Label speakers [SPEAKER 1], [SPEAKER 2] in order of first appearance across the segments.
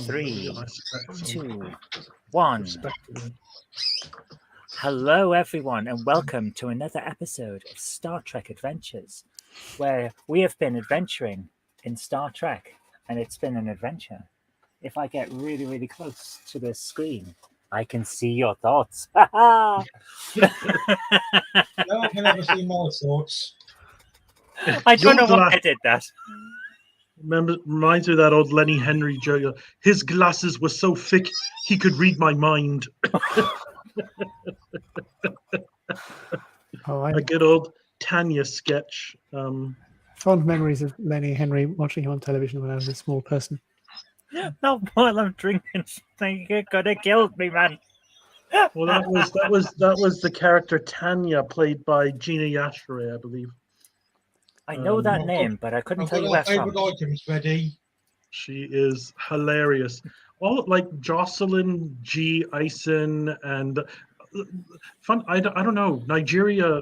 [SPEAKER 1] Three,
[SPEAKER 2] I suspect so.
[SPEAKER 1] 2, 1.
[SPEAKER 2] Respectively.
[SPEAKER 1] Hello, everyone, and welcome to another episode of Star Trek Adventures, where we have been adventuring in Star Trek, and it's been an adventure. If I get really, really close to the screen, I can see your thoughts.
[SPEAKER 3] No one can ever see my thoughts.
[SPEAKER 1] I don't know
[SPEAKER 2] Your
[SPEAKER 1] why I did that.
[SPEAKER 2] Reminds me of that old Lenny Henry joke. His glasses were so thick he could read my mind. A good old Tanya sketch.
[SPEAKER 4] Fond memories of Lenny Henry watching him on television when I was a small person.
[SPEAKER 1] Not while I'm drinking something. You could have killed me, man.
[SPEAKER 2] Well, that was the character Tanya, played by Gina Yashere, I believe.
[SPEAKER 1] I know that
[SPEAKER 3] I've
[SPEAKER 1] name, but I couldn't
[SPEAKER 3] I've
[SPEAKER 1] tell
[SPEAKER 3] got
[SPEAKER 1] you
[SPEAKER 3] our
[SPEAKER 1] where from.
[SPEAKER 3] favourite items ready.
[SPEAKER 2] She is hilarious. All like Jocelyn G. Eisen and fun. I don't know. Nigeria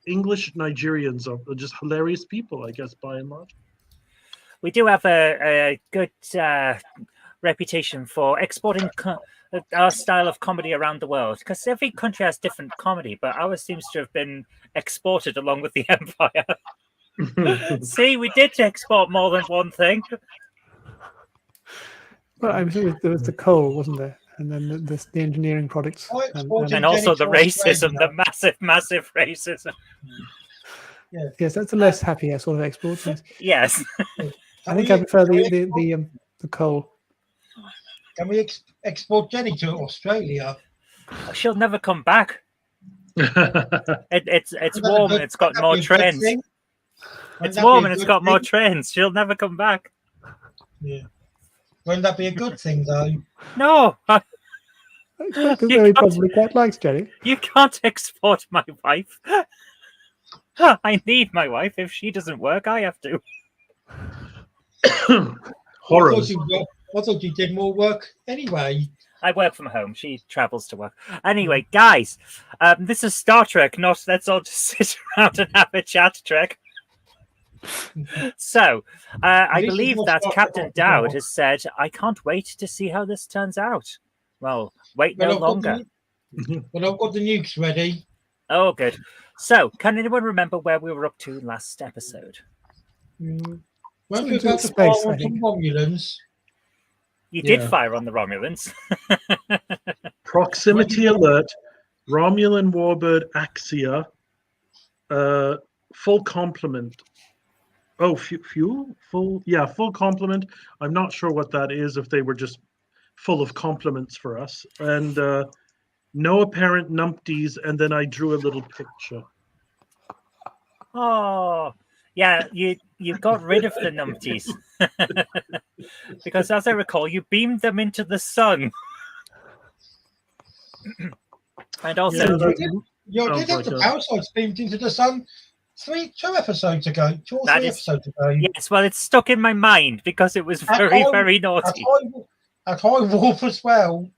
[SPEAKER 2] English Nigerians are just hilarious people, I guess, by and large.
[SPEAKER 1] We do have a good reputation for exporting our style of comedy around the world, because every country has different comedy, but ours seems to have been exported along with the empire. See, we did export more than one thing.
[SPEAKER 4] Well, I'm sure there was the coal, wasn't there? And then the engineering products.
[SPEAKER 3] I exported
[SPEAKER 1] And also the
[SPEAKER 3] Jenny to
[SPEAKER 1] racism,
[SPEAKER 3] Australia.
[SPEAKER 1] the massive racism.
[SPEAKER 4] Yes, that's a less happier sort of export. Yes.
[SPEAKER 1] Yes.
[SPEAKER 4] I think I prefer the coal.
[SPEAKER 3] Can we export Jenny to Australia?
[SPEAKER 1] She'll never come back. It's
[SPEAKER 3] Wouldn't that
[SPEAKER 1] warm
[SPEAKER 3] be
[SPEAKER 1] and it's got
[SPEAKER 3] good-
[SPEAKER 1] more
[SPEAKER 3] that'd be a good
[SPEAKER 1] trains.
[SPEAKER 3] thing? Wouldn't
[SPEAKER 1] It's
[SPEAKER 3] that be
[SPEAKER 1] warm
[SPEAKER 3] a
[SPEAKER 1] and it's
[SPEAKER 3] good
[SPEAKER 1] got more
[SPEAKER 3] thing?
[SPEAKER 1] trains. She'll never come back.
[SPEAKER 3] Yeah. Wouldn't that be a good thing, though?
[SPEAKER 1] No,
[SPEAKER 4] I expect
[SPEAKER 1] You
[SPEAKER 4] he
[SPEAKER 1] can't-
[SPEAKER 4] probably quite likes Jenny.
[SPEAKER 1] you can't export my wife. I need my wife. If she doesn't work, I have to.
[SPEAKER 2] Horrors.
[SPEAKER 3] I thought you did more work anyway.
[SPEAKER 1] I work from home. She travels to work. Anyway, guys, this is Star Trek, not let's all just sit around and have a chat Trek. So, I
[SPEAKER 3] This is
[SPEAKER 1] believe
[SPEAKER 3] what
[SPEAKER 1] that
[SPEAKER 3] Star
[SPEAKER 1] Captain
[SPEAKER 3] Trek is
[SPEAKER 1] Dowd
[SPEAKER 3] about.
[SPEAKER 1] has said, I can't wait to see how this turns out. Well, wait no
[SPEAKER 3] I've got
[SPEAKER 1] longer.
[SPEAKER 3] I've got the nukes ready.
[SPEAKER 1] Oh, good. So, can anyone remember where we were up to last episode?
[SPEAKER 3] Weren't
[SPEAKER 4] Something
[SPEAKER 3] we
[SPEAKER 4] to
[SPEAKER 3] about to
[SPEAKER 4] space,
[SPEAKER 3] fire
[SPEAKER 4] I
[SPEAKER 3] on some
[SPEAKER 4] think.
[SPEAKER 3] Romulans?
[SPEAKER 1] You did
[SPEAKER 2] Yeah.
[SPEAKER 1] fire on the Romulans.
[SPEAKER 2] Proximity alert. Romulan warbird Axia. Full complement. Oh, fuel? Full complement. I'm not sure what that is, if they were just full of compliments for us. And no apparent numpties, and then I drew a little picture.
[SPEAKER 1] Oh, yeah, you got rid of the numpties. Because as I recall, you beamed them into the sun. And also,
[SPEAKER 2] Yeah,
[SPEAKER 3] You
[SPEAKER 2] Oh
[SPEAKER 3] did
[SPEAKER 2] my
[SPEAKER 3] have the
[SPEAKER 2] God.
[SPEAKER 3] parasites beamed into the sun two episodes ago. 2 or
[SPEAKER 1] That
[SPEAKER 3] 3
[SPEAKER 1] is-
[SPEAKER 3] episodes ago.
[SPEAKER 1] yes, well, it's stuck in my mind because it was very,
[SPEAKER 3] home-
[SPEAKER 1] very
[SPEAKER 3] At
[SPEAKER 1] naughty.
[SPEAKER 3] high warp as well.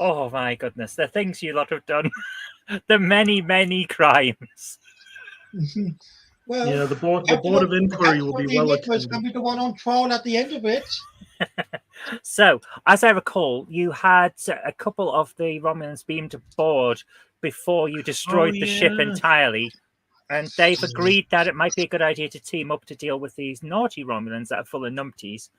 [SPEAKER 1] Oh my goodness, the things you lot have done. The many, many crimes.
[SPEAKER 3] Well,
[SPEAKER 2] Yeah, the board of inquiry will be well
[SPEAKER 3] was going
[SPEAKER 2] attended.
[SPEAKER 3] to be the one on trial at the end of it.
[SPEAKER 1] So, as I recall, you had a couple of the Romulans beamed aboard before you destroyed the ship
[SPEAKER 2] yeah.
[SPEAKER 1] entirely. And they've agreed that it might be a good idea to team up to deal with these naughty Romulans that are full of numpties,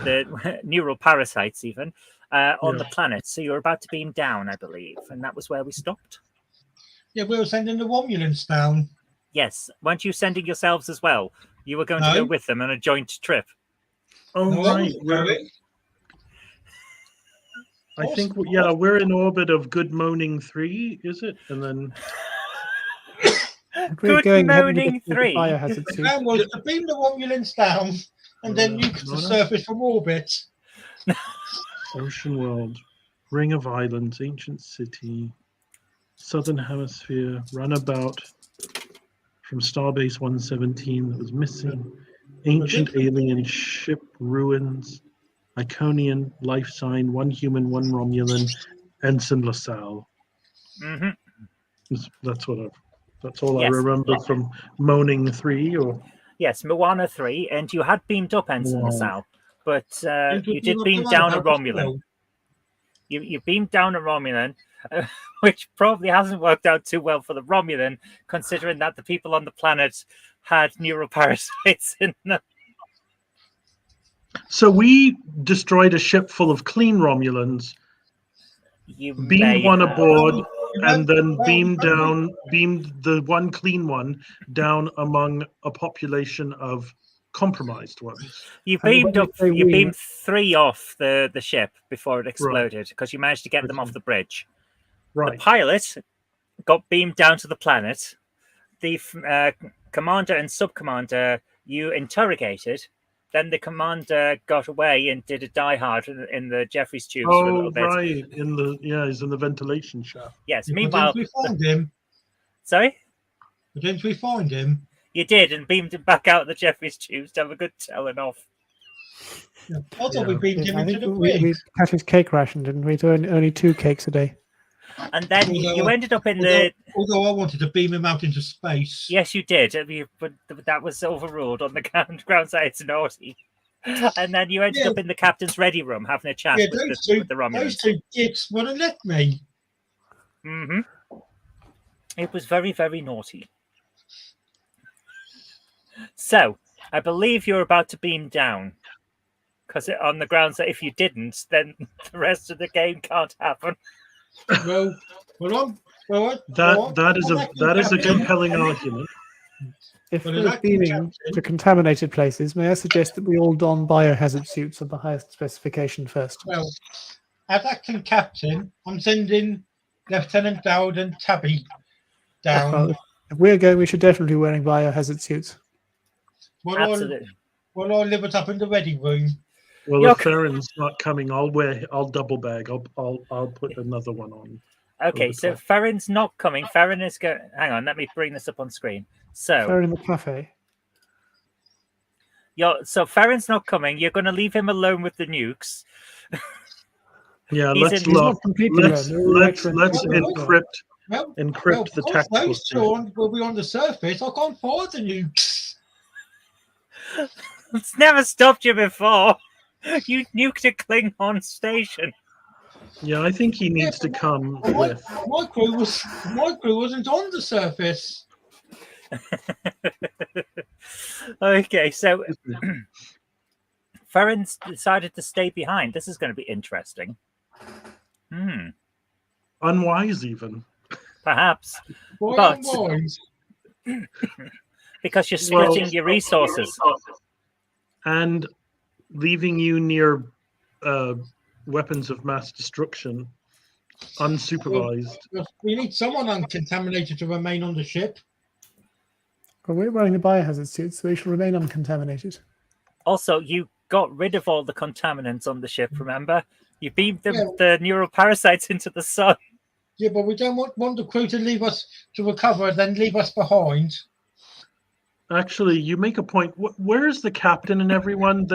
[SPEAKER 1] the neural parasites even, on the planet. So you're about to beam down, I believe. And that was where we stopped.
[SPEAKER 3] Yeah, we were sending the Romulans down.
[SPEAKER 1] Yes. Weren't you sending yourselves as well? You were going to
[SPEAKER 3] No.
[SPEAKER 1] go with them on a joint trip.
[SPEAKER 2] Oh,
[SPEAKER 3] No, I
[SPEAKER 2] right.
[SPEAKER 3] wasn't going.
[SPEAKER 2] I think, we're in orbit of Good Moaning 3, is it? And then
[SPEAKER 4] If we're
[SPEAKER 1] Good
[SPEAKER 4] going ahead and
[SPEAKER 1] Moaning
[SPEAKER 4] get the
[SPEAKER 1] 3.
[SPEAKER 4] biohazard
[SPEAKER 3] The
[SPEAKER 4] suit.
[SPEAKER 3] plan was to beam the Romulans down and then nuke the
[SPEAKER 2] No.
[SPEAKER 3] surface from orbit.
[SPEAKER 2] Ocean World, Ring of Islands, Ancient City, Southern Hemisphere, Runabout from Starbase 117 that was missing, Ancient Alien Ship Ruins, Iconian Life Sign, One Human, One Romulan, Ensign LaSalle.
[SPEAKER 1] Hmm.
[SPEAKER 2] That's all I
[SPEAKER 1] Yes.
[SPEAKER 2] remember from Moaning 3. Or
[SPEAKER 1] Yes, Moana 3. And you had beamed up Ensign
[SPEAKER 2] Wow.
[SPEAKER 1] LaSalle. but you did beam down a Romulan. You beamed down a Romulan, which probably hasn't worked out too well for the Romulan, considering that the people on the planet had neuroparasites in them.
[SPEAKER 2] So we destroyed a ship full of clean Romulans,
[SPEAKER 1] You
[SPEAKER 2] beamed
[SPEAKER 1] may
[SPEAKER 2] one
[SPEAKER 1] have.
[SPEAKER 2] aboard, and then beamed the one clean one down among a population of compromised ones.
[SPEAKER 1] You
[SPEAKER 4] And
[SPEAKER 1] beamed
[SPEAKER 4] when
[SPEAKER 1] up.
[SPEAKER 4] you say
[SPEAKER 1] You
[SPEAKER 4] we-
[SPEAKER 1] beamed 3 off the ship before it exploded because you managed to get them off
[SPEAKER 2] Okay.
[SPEAKER 1] the bridge. The
[SPEAKER 2] Right.
[SPEAKER 1] pilot got beamed down to the planet. The commander and sub-commander you interrogated. Then the commander got away and did a Die Hard in the Jeffries tubes for a
[SPEAKER 2] Oh,
[SPEAKER 1] little bit.
[SPEAKER 2] right. He's in the ventilation shaft.
[SPEAKER 1] Yes.
[SPEAKER 3] But
[SPEAKER 1] Meanwhile,
[SPEAKER 3] didn't we find him?
[SPEAKER 1] sorry,
[SPEAKER 3] Didn't we find him?
[SPEAKER 1] you did and beamed him back out the Jeffries tubes to have a good telling off.
[SPEAKER 3] I thought we beamed him
[SPEAKER 4] I
[SPEAKER 3] into
[SPEAKER 4] think
[SPEAKER 3] the
[SPEAKER 4] we
[SPEAKER 3] brig.
[SPEAKER 4] cut his cake ration, didn't we? Only 2 cakes a day.
[SPEAKER 1] And then you ended up in the.
[SPEAKER 3] Although I wanted to beam him out into space.
[SPEAKER 1] Yes, you did. But that was overruled on the grounds that it's naughty. And then you ended up in the captain's ready room having a chat
[SPEAKER 3] Yeah,
[SPEAKER 1] with
[SPEAKER 3] those
[SPEAKER 1] the Romulans.
[SPEAKER 3] two gits would have left me.
[SPEAKER 1] Mm-hmm. It was very, very naughty. So, I believe you're about to beam down. Because on the grounds that if you didn't, then the rest of the game can't happen.
[SPEAKER 3] Well,
[SPEAKER 2] That is a compelling argument.
[SPEAKER 4] If
[SPEAKER 3] Well,
[SPEAKER 4] we're
[SPEAKER 3] that
[SPEAKER 4] beaming
[SPEAKER 3] captain-
[SPEAKER 4] to contaminated places, may I suggest that we all don biohazard suits of the highest specification first?
[SPEAKER 3] Well, as acting captain, I'm sending Lieutenant Dowd and Tabby down.
[SPEAKER 4] Well, if we're going, we should definitely be wearing biohazard suits.
[SPEAKER 1] Absolutely.
[SPEAKER 3] I'll live it up in the ready room.
[SPEAKER 2] Well,
[SPEAKER 1] Yuck.
[SPEAKER 2] if Theron's not coming, I'll double bag. I'll put another one on.
[SPEAKER 1] Okay,
[SPEAKER 2] over
[SPEAKER 1] so
[SPEAKER 2] top.
[SPEAKER 1] Farron's not coming. Farron is going. Hang on, let me bring this up on screen. So,
[SPEAKER 4] They're in the cafe.
[SPEAKER 1] so Farron's not coming. You're going to leave him alone with the nukes.
[SPEAKER 2] Yeah,
[SPEAKER 1] He's
[SPEAKER 2] let's
[SPEAKER 1] in-
[SPEAKER 4] He's
[SPEAKER 2] look.
[SPEAKER 4] not completely
[SPEAKER 2] Let's
[SPEAKER 4] alone.
[SPEAKER 2] let's
[SPEAKER 4] There are
[SPEAKER 2] let's
[SPEAKER 4] electrons.
[SPEAKER 3] Well,
[SPEAKER 2] encrypt the
[SPEAKER 3] because
[SPEAKER 2] tactical.
[SPEAKER 3] those two will be on the surface. I can't fire the nukes.
[SPEAKER 1] It's never stopped you before. You nuked a Klingon station.
[SPEAKER 2] Yeah, I think he needs to come with.
[SPEAKER 3] My crew wasn't on the surface.
[SPEAKER 1] Okay, so Farron's decided to stay behind. This is going to be interesting.
[SPEAKER 2] Unwise, even.
[SPEAKER 1] Perhaps
[SPEAKER 3] Why
[SPEAKER 1] But-
[SPEAKER 3] unwise?
[SPEAKER 1] because you're
[SPEAKER 2] Well-
[SPEAKER 1] splitting your resources.
[SPEAKER 2] And leaving you near weapons of mass destruction, unsupervised.
[SPEAKER 3] We need someone uncontaminated to remain on the ship.
[SPEAKER 4] Well, we're wearing the biohazard suits, so we shall remain uncontaminated.
[SPEAKER 1] Also, you got rid of all the contaminants on the ship, remember? You beamed
[SPEAKER 3] Yeah.
[SPEAKER 1] the neuroparasites into the sun.
[SPEAKER 3] Yeah, but we don't want the crew to leave us to recover and then leave us behind.
[SPEAKER 2] Actually, you make a point. Where's the captain and everyone?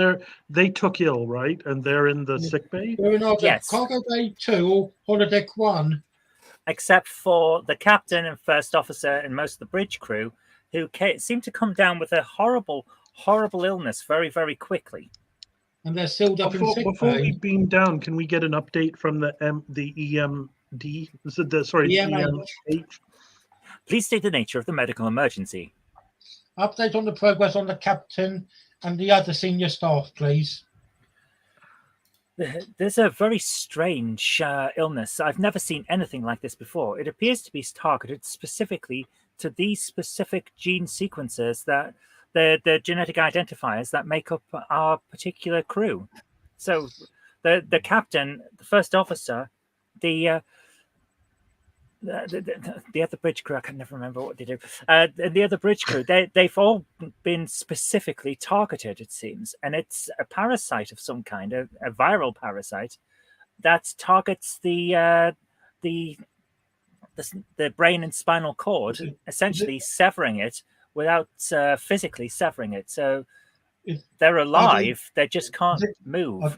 [SPEAKER 2] They took ill, right? And they're in the sick bay.
[SPEAKER 3] We're in either
[SPEAKER 1] Yes.
[SPEAKER 3] Cargo Bay 2 or Holodeck 1.
[SPEAKER 1] Except for the captain and first officer and most of the bridge crew, who seemed to come down with a horrible, horrible illness very, very quickly.
[SPEAKER 3] And they're sealed up in sick
[SPEAKER 2] Before we
[SPEAKER 3] bay.
[SPEAKER 2] beam down, can we get an update from the EMD? Is it the
[SPEAKER 3] EMH.
[SPEAKER 2] EMH?
[SPEAKER 1] Please state the nature of the medical emergency.
[SPEAKER 3] Update on the progress on the captain and the other senior staff, please.
[SPEAKER 1] There's a very strange illness. I've never seen anything like this before. It appears to be targeted specifically to these specific gene sequences that the genetic identifiers that make up our particular crew. So the captain, the first officer, the other bridge crew, I can never remember what they do. The other bridge crew, they've all been specifically targeted, it seems, and it's a parasite of some kind, a viral parasite that targets the brain and spinal cord, essentially severing it without physically severing it. So they're alive, they just can't move.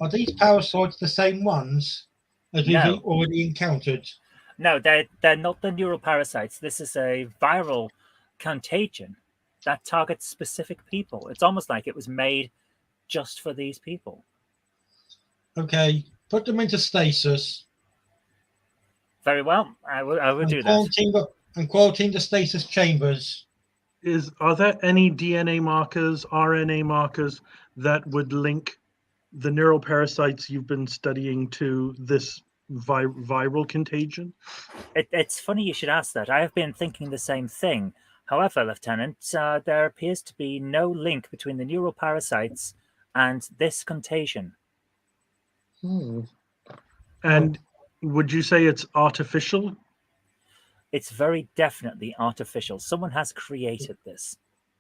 [SPEAKER 3] Are these parasites the same ones as we've
[SPEAKER 1] No.
[SPEAKER 3] already encountered?
[SPEAKER 1] No, they're not the neural parasites. This is a viral contagion that targets specific people. It's almost like it was made just for these people.
[SPEAKER 3] Okay, put them into stasis
[SPEAKER 1] Very well. I will
[SPEAKER 3] and
[SPEAKER 1] do that.
[SPEAKER 3] quarantine the stasis chambers.
[SPEAKER 2] Are there any DNA markers, RNA markers that would link the neural parasites you've been studying to this viral contagion?
[SPEAKER 1] It's funny you should ask that. I have been thinking the same thing. However, Lieutenant, there appears to be no link between the neural parasites and this contagion.
[SPEAKER 2] And would you say it's artificial?
[SPEAKER 1] It's very definitely artificial. Someone has created this.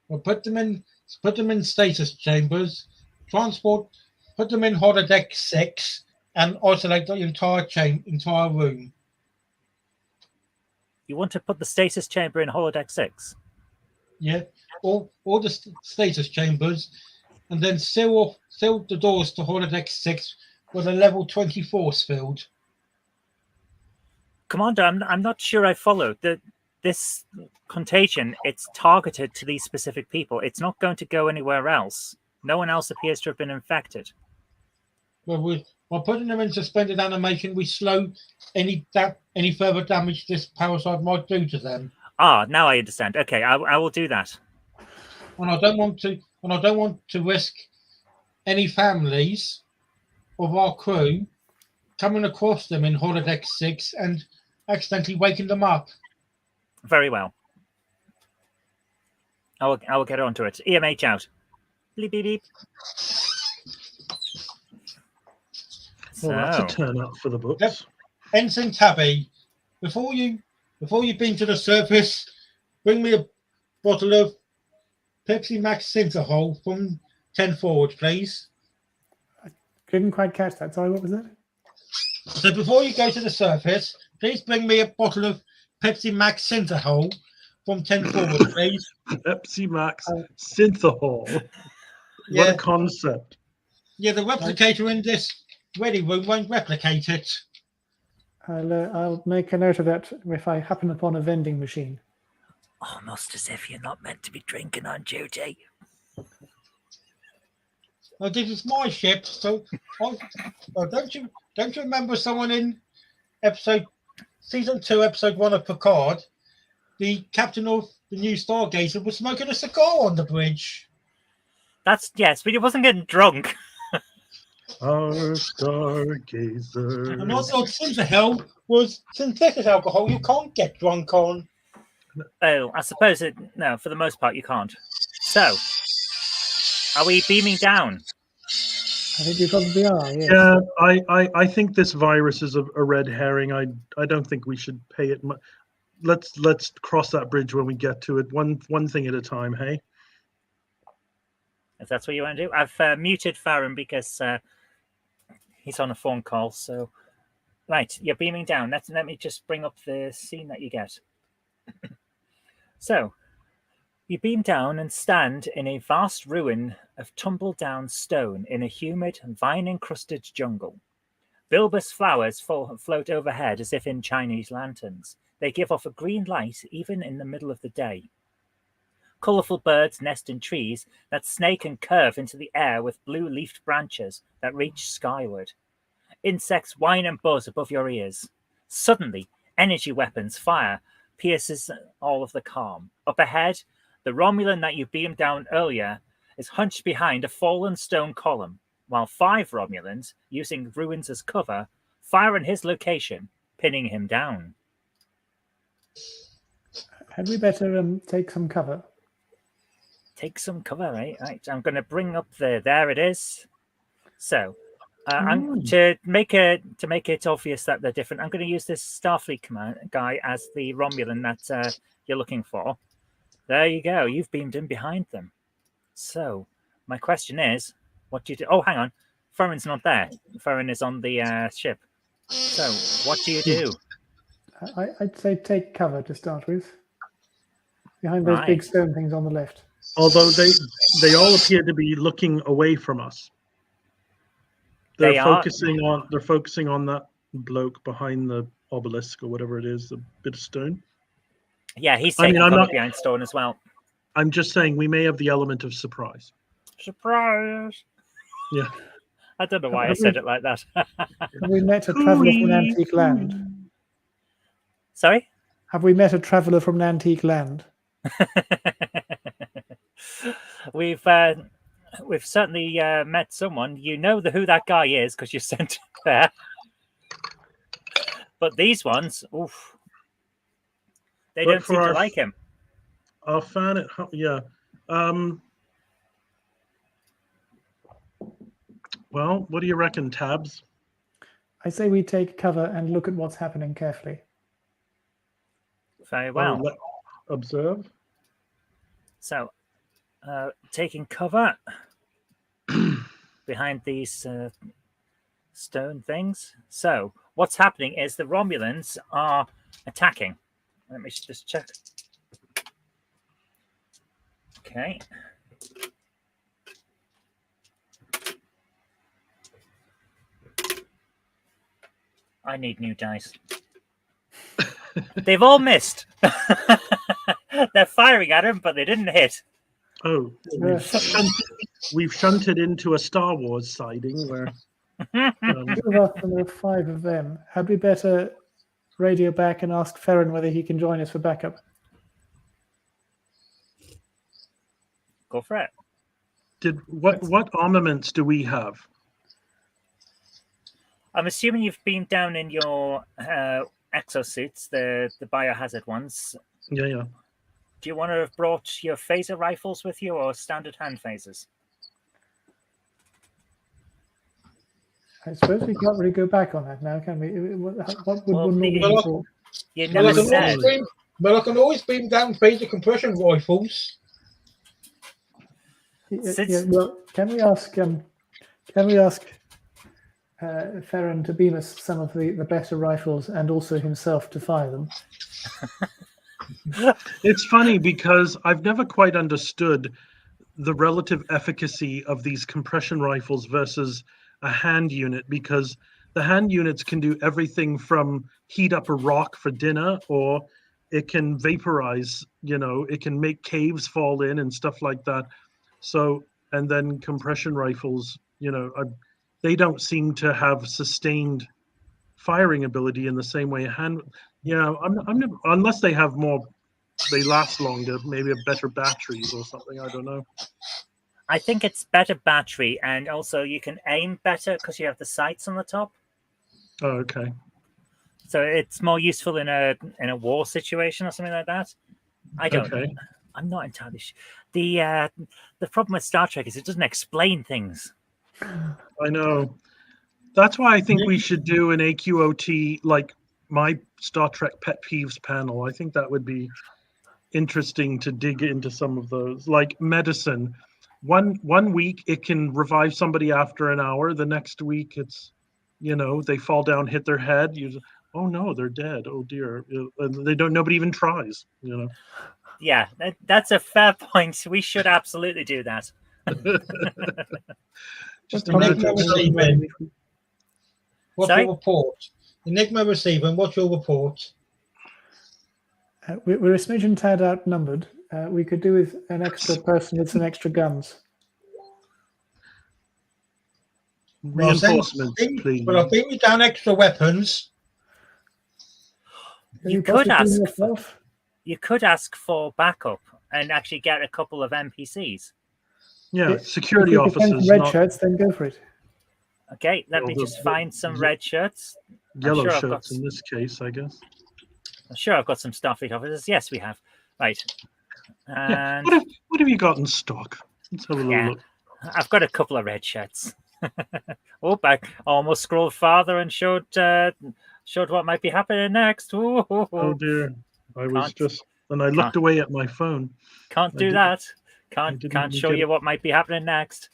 [SPEAKER 3] Well, put them in stasis chambers, put them in holodeck 6, and isolate the entire room.
[SPEAKER 1] You want to put the stasis chamber in holodeck 6?
[SPEAKER 3] Yeah, all the stasis chambers, and then seal the doors to holodeck 6 with a level 20 force field.
[SPEAKER 1] Commander, I'm not sure I followed. This contagion, it's targeted to these specific people. It's not going to go anywhere else. No one else appears to have been infected.
[SPEAKER 3] Well, by putting them in suspended animation, we slow any further damage this parasite might do to them.
[SPEAKER 1] Ah, now I understand. Okay, I will do that.
[SPEAKER 3] And I don't want to risk any families of our crew coming across them in holodeck 6 and accidentally waking them up.
[SPEAKER 1] Very well. I will get onto it. EMH out. Bleep, beep, beep.
[SPEAKER 2] Well, that's a
[SPEAKER 1] So,
[SPEAKER 2] turn up for the books.
[SPEAKER 3] Yep. Ensign Tabby, before you beam to the surface, bring me a bottle of Pepsi Max Synthahol from 10 forward, please.
[SPEAKER 4] Couldn't quite catch that. Sorry, what was that?
[SPEAKER 3] So before you go to the surface, please bring me a bottle of Pepsi Max Synthahol from 10 forward, please.
[SPEAKER 2] Pepsi Max Synthahol. What
[SPEAKER 3] Yeah.
[SPEAKER 2] a concept.
[SPEAKER 3] Yeah, the replicator in this ready room won't replicate it.
[SPEAKER 4] I'll make a note of that if I happen upon a vending machine.
[SPEAKER 1] almost as if you're not meant to be drinking on duty.
[SPEAKER 3] Well, this is my ship, so don't you remember someone in season 2, episode 1 of Picard? The captain of the new Stargazer was smoking a cigar on the bridge.
[SPEAKER 1] Yes, but he wasn't getting drunk.
[SPEAKER 2] Our Stargazer.
[SPEAKER 3] And I thought Synthahol was synthetic alcohol you can't get drunk on.
[SPEAKER 1] Oh, I suppose no, for the most part you can't. So, are we beaming down?
[SPEAKER 4] I think you probably are, yes.
[SPEAKER 2] Yeah, I think this virus is a red herring. I don't think we should pay it much. Let's cross that bridge when we get to it. One thing at a time, hey?
[SPEAKER 1] If that's what you want to do. I've muted Farron because he's on a phone call. So, right, you're beaming down. Let me just bring up the scene that you get. So, you beam down and stand in a vast ruin of tumble-down stone in a humid, vine-encrusted jungle. Bulbous flowers float overhead as if in Chinese lanterns. They give off a green light even in the middle of the day. Colourful birds nest in trees that snake and curve into the air with blue-leafed branches that reach skyward. Insects whine and buzz above your ears. Suddenly, energy weapons fire pierces all of the calm. Up ahead, the Romulan that you beamed down earlier is hunched behind a fallen stone column, while 5 Romulans, using ruins as cover, fire on his location, pinning him down.
[SPEAKER 4] Had we better take some cover?
[SPEAKER 1] Take some cover, right? Right. I'm going to bring up there it is. So, I'm to make it obvious that they're different. I'm going to use this Starfleet command guy as the Romulan that you're looking for. There you go. You've beamed in behind them. So, my question is, what do you do? Oh, hang on. Farron's not there. Farron is on the ship. So, what do you do?
[SPEAKER 4] I'd say take cover to start with. Behind those big stone things on the left.
[SPEAKER 2] Although they all appear to be looking away from us. They're focusing on that bloke behind the obelisk or whatever it is, the bit of stone.
[SPEAKER 1] Yeah, he's taking cover behind stone as well.
[SPEAKER 2] I'm just saying we may have the element of surprise.
[SPEAKER 1] Surprise!
[SPEAKER 2] Yeah.
[SPEAKER 1] I don't know why I
[SPEAKER 4] Have
[SPEAKER 1] said
[SPEAKER 4] we-
[SPEAKER 1] it like that.
[SPEAKER 4] Have we met a traveller from an antique land?
[SPEAKER 1] Sorry?
[SPEAKER 4] Have we met a traveller from an antique land?
[SPEAKER 1] We've certainly met someone. You know who that guy is because you sent it there. But these ones, oof, they
[SPEAKER 2] But
[SPEAKER 1] don't
[SPEAKER 2] for
[SPEAKER 1] seem to
[SPEAKER 2] our-
[SPEAKER 1] like him.
[SPEAKER 2] Our fan at home, yeah. Well, what do you reckon, Tabs?
[SPEAKER 4] I say we take cover and look at what's happening carefully.
[SPEAKER 1] Very well.
[SPEAKER 2] Observe.
[SPEAKER 1] So, taking cover behind these stone things. So, what's happening is the Romulans are attacking. Let me just check. Okay. I need new dice. They've all missed. They're firing at him, but they didn't hit.
[SPEAKER 2] Oh, we've shunted into a Star Wars siding where.
[SPEAKER 4] 2 of us and there are 5 of them. Had we better radio back and ask Ferren whether he can join us for backup?
[SPEAKER 1] Go for it.
[SPEAKER 2] What armaments do we have?
[SPEAKER 1] I'm assuming you've been down in your exosuits, the biohazard ones.
[SPEAKER 2] Yeah.
[SPEAKER 1] Do you want to have brought your phaser rifles with you or standard hand phasers?
[SPEAKER 4] I suppose we can't really go back on that now, can we? What would
[SPEAKER 1] Well,
[SPEAKER 4] one normally
[SPEAKER 3] well,
[SPEAKER 4] be for?
[SPEAKER 1] You
[SPEAKER 3] Well,
[SPEAKER 1] never
[SPEAKER 3] I can
[SPEAKER 1] said.
[SPEAKER 3] always beam, well, I can always beam down phaser compression rifles.
[SPEAKER 4] Well, can we ask Ferren to beam us some of the better rifles and also himself to fire them?
[SPEAKER 2] It's funny because I've never quite understood the relative efficacy of these compression rifles versus a hand unit, because the hand units can do everything from heat up a rock for dinner, or it can vaporize, it can make caves fall in and stuff like that. So, and then compression rifles, they don't seem to have sustained firing ability in the same way a hand. I'm never, unless they have more, they last longer, maybe a better batteries or something. I don't know.
[SPEAKER 1] I think it's better battery, and also you can aim better because you have the sights on the top.
[SPEAKER 2] Oh, okay.
[SPEAKER 1] So it's more useful in a war situation or something like that. I don't know. I'm not entirely sure. The problem with Star Trek is it doesn't explain things.
[SPEAKER 2] I know. That's why I think we should do an AQOT, like my Star Trek pet peeves panel. I think that would be interesting to dig into some of those. Like medicine. One week it can revive somebody after an hour. The next week it's, they fall down, hit their head. Oh no, they're dead. Oh dear. And nobody even tries,
[SPEAKER 1] Yeah, that's a fair point. We should absolutely do that.
[SPEAKER 2] Just
[SPEAKER 3] Enigma
[SPEAKER 2] imagine.
[SPEAKER 3] receiving. What's
[SPEAKER 1] Sorry?
[SPEAKER 3] your report? Enigma receiving. What's your report?
[SPEAKER 4] We're a smidge and tad outnumbered. We could do with an extra person with some extra guns.
[SPEAKER 2] Reinforcements, please.
[SPEAKER 3] Well, I'll beam you down extra weapons.
[SPEAKER 4] Can
[SPEAKER 1] You
[SPEAKER 4] possibly
[SPEAKER 1] could ask
[SPEAKER 4] beam yourself?
[SPEAKER 1] You could ask for backup and actually get a couple of NPCs.
[SPEAKER 2] Yeah, security
[SPEAKER 4] If we could find
[SPEAKER 2] officers,
[SPEAKER 4] some red
[SPEAKER 2] not
[SPEAKER 4] shirts, then go for it.
[SPEAKER 1] Okay, let
[SPEAKER 2] Well,
[SPEAKER 1] me
[SPEAKER 2] the-
[SPEAKER 1] just find some
[SPEAKER 2] the-
[SPEAKER 1] red shirts.
[SPEAKER 2] yellow
[SPEAKER 1] sure I've got
[SPEAKER 2] shirts in this case, I guess.
[SPEAKER 1] I'm sure I've got some Starfleet officers. Yes, we have. Right.
[SPEAKER 2] Yeah.
[SPEAKER 1] And
[SPEAKER 2] What have you got in stock? Let's have a little
[SPEAKER 1] Yeah.
[SPEAKER 2] look.
[SPEAKER 1] I've got a couple of red shirts. Oh, I almost scrolled farther and showed what might be happening next. Ooh,
[SPEAKER 2] Oh dear. I was
[SPEAKER 1] Can't-
[SPEAKER 2] and I looked away at my phone.
[SPEAKER 1] can't
[SPEAKER 2] I
[SPEAKER 1] do
[SPEAKER 2] didn't-
[SPEAKER 1] that.
[SPEAKER 2] I didn't
[SPEAKER 1] Can't
[SPEAKER 2] even
[SPEAKER 1] show
[SPEAKER 2] get
[SPEAKER 1] you
[SPEAKER 2] it.
[SPEAKER 1] what might be happening next.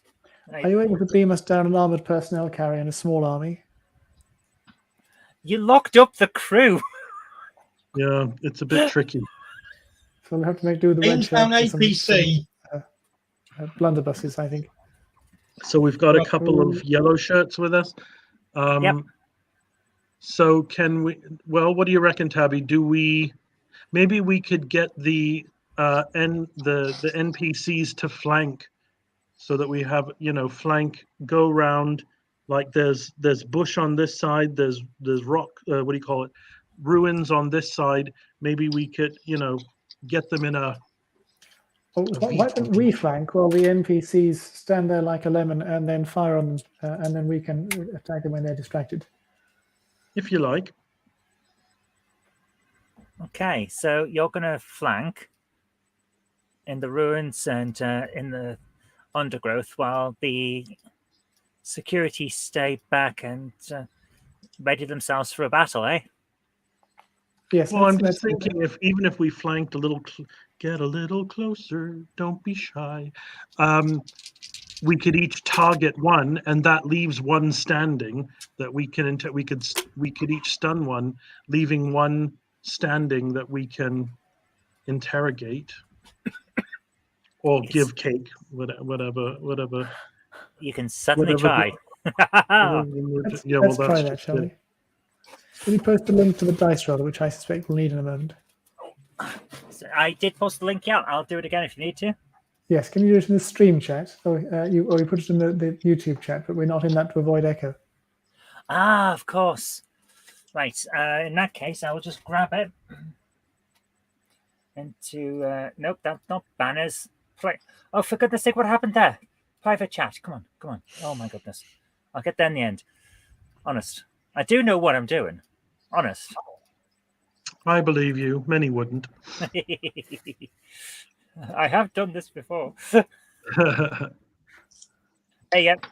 [SPEAKER 4] Are you able to beam us down an armored personnel carrier and a small army?
[SPEAKER 1] You locked up the crew.
[SPEAKER 2] Yeah, it's a bit tricky.
[SPEAKER 4] So we'll have to make do with the red
[SPEAKER 3] Beam down
[SPEAKER 4] shirts and
[SPEAKER 3] APC.
[SPEAKER 4] some blunderbusses, I think.
[SPEAKER 2] So we've got a
[SPEAKER 3] Well,
[SPEAKER 2] couple of yellow shirts with us.
[SPEAKER 1] Yep.
[SPEAKER 2] So can we? Well, what do you reckon, Tabby? Maybe we could get the NPCs to flank so that we have, flank, go round. Like there's bush on this side, there's rock, what do you call it, ruins on this side. Maybe we could, get them in a
[SPEAKER 4] Why don't we flank while the NPCs stand there like a lemon and then fire on them, and then we can attack them when they're distracted?
[SPEAKER 2] if you like.
[SPEAKER 1] Okay, so you're going to flank in the ruins and in the undergrowth while the security stay back and ready themselves for a battle, eh?
[SPEAKER 4] Yes.
[SPEAKER 2] Well, I'm just thinking even if we flanked a little, get a little closer, don't be shy. We could each target one, and that leaves one standing that we could each stun one, leaving one standing that we can interrogate or give cake, whatever.
[SPEAKER 1] You can certainly
[SPEAKER 2] Whatever
[SPEAKER 1] try.
[SPEAKER 4] Let's try that, shall we? Can you post a link to the dice roller, which I suspect we'll need in a moment?
[SPEAKER 1] So I did post the link out. I'll do it again if you need to.
[SPEAKER 4] Yes, can you do it in the stream chat? Or you put it in the YouTube chat, but we're not in that to avoid echo.
[SPEAKER 1] Ah, of course. Right. In that case, I will just grab it into. Nope, that's not banners. Oh, for goodness sake, what happened there? Private chat. Come on. Oh my goodness. I'll get there in the end. Honest. I do know what I'm doing. Honest.
[SPEAKER 2] I believe you. Many wouldn't.
[SPEAKER 1] I have done this before. Hey, yep.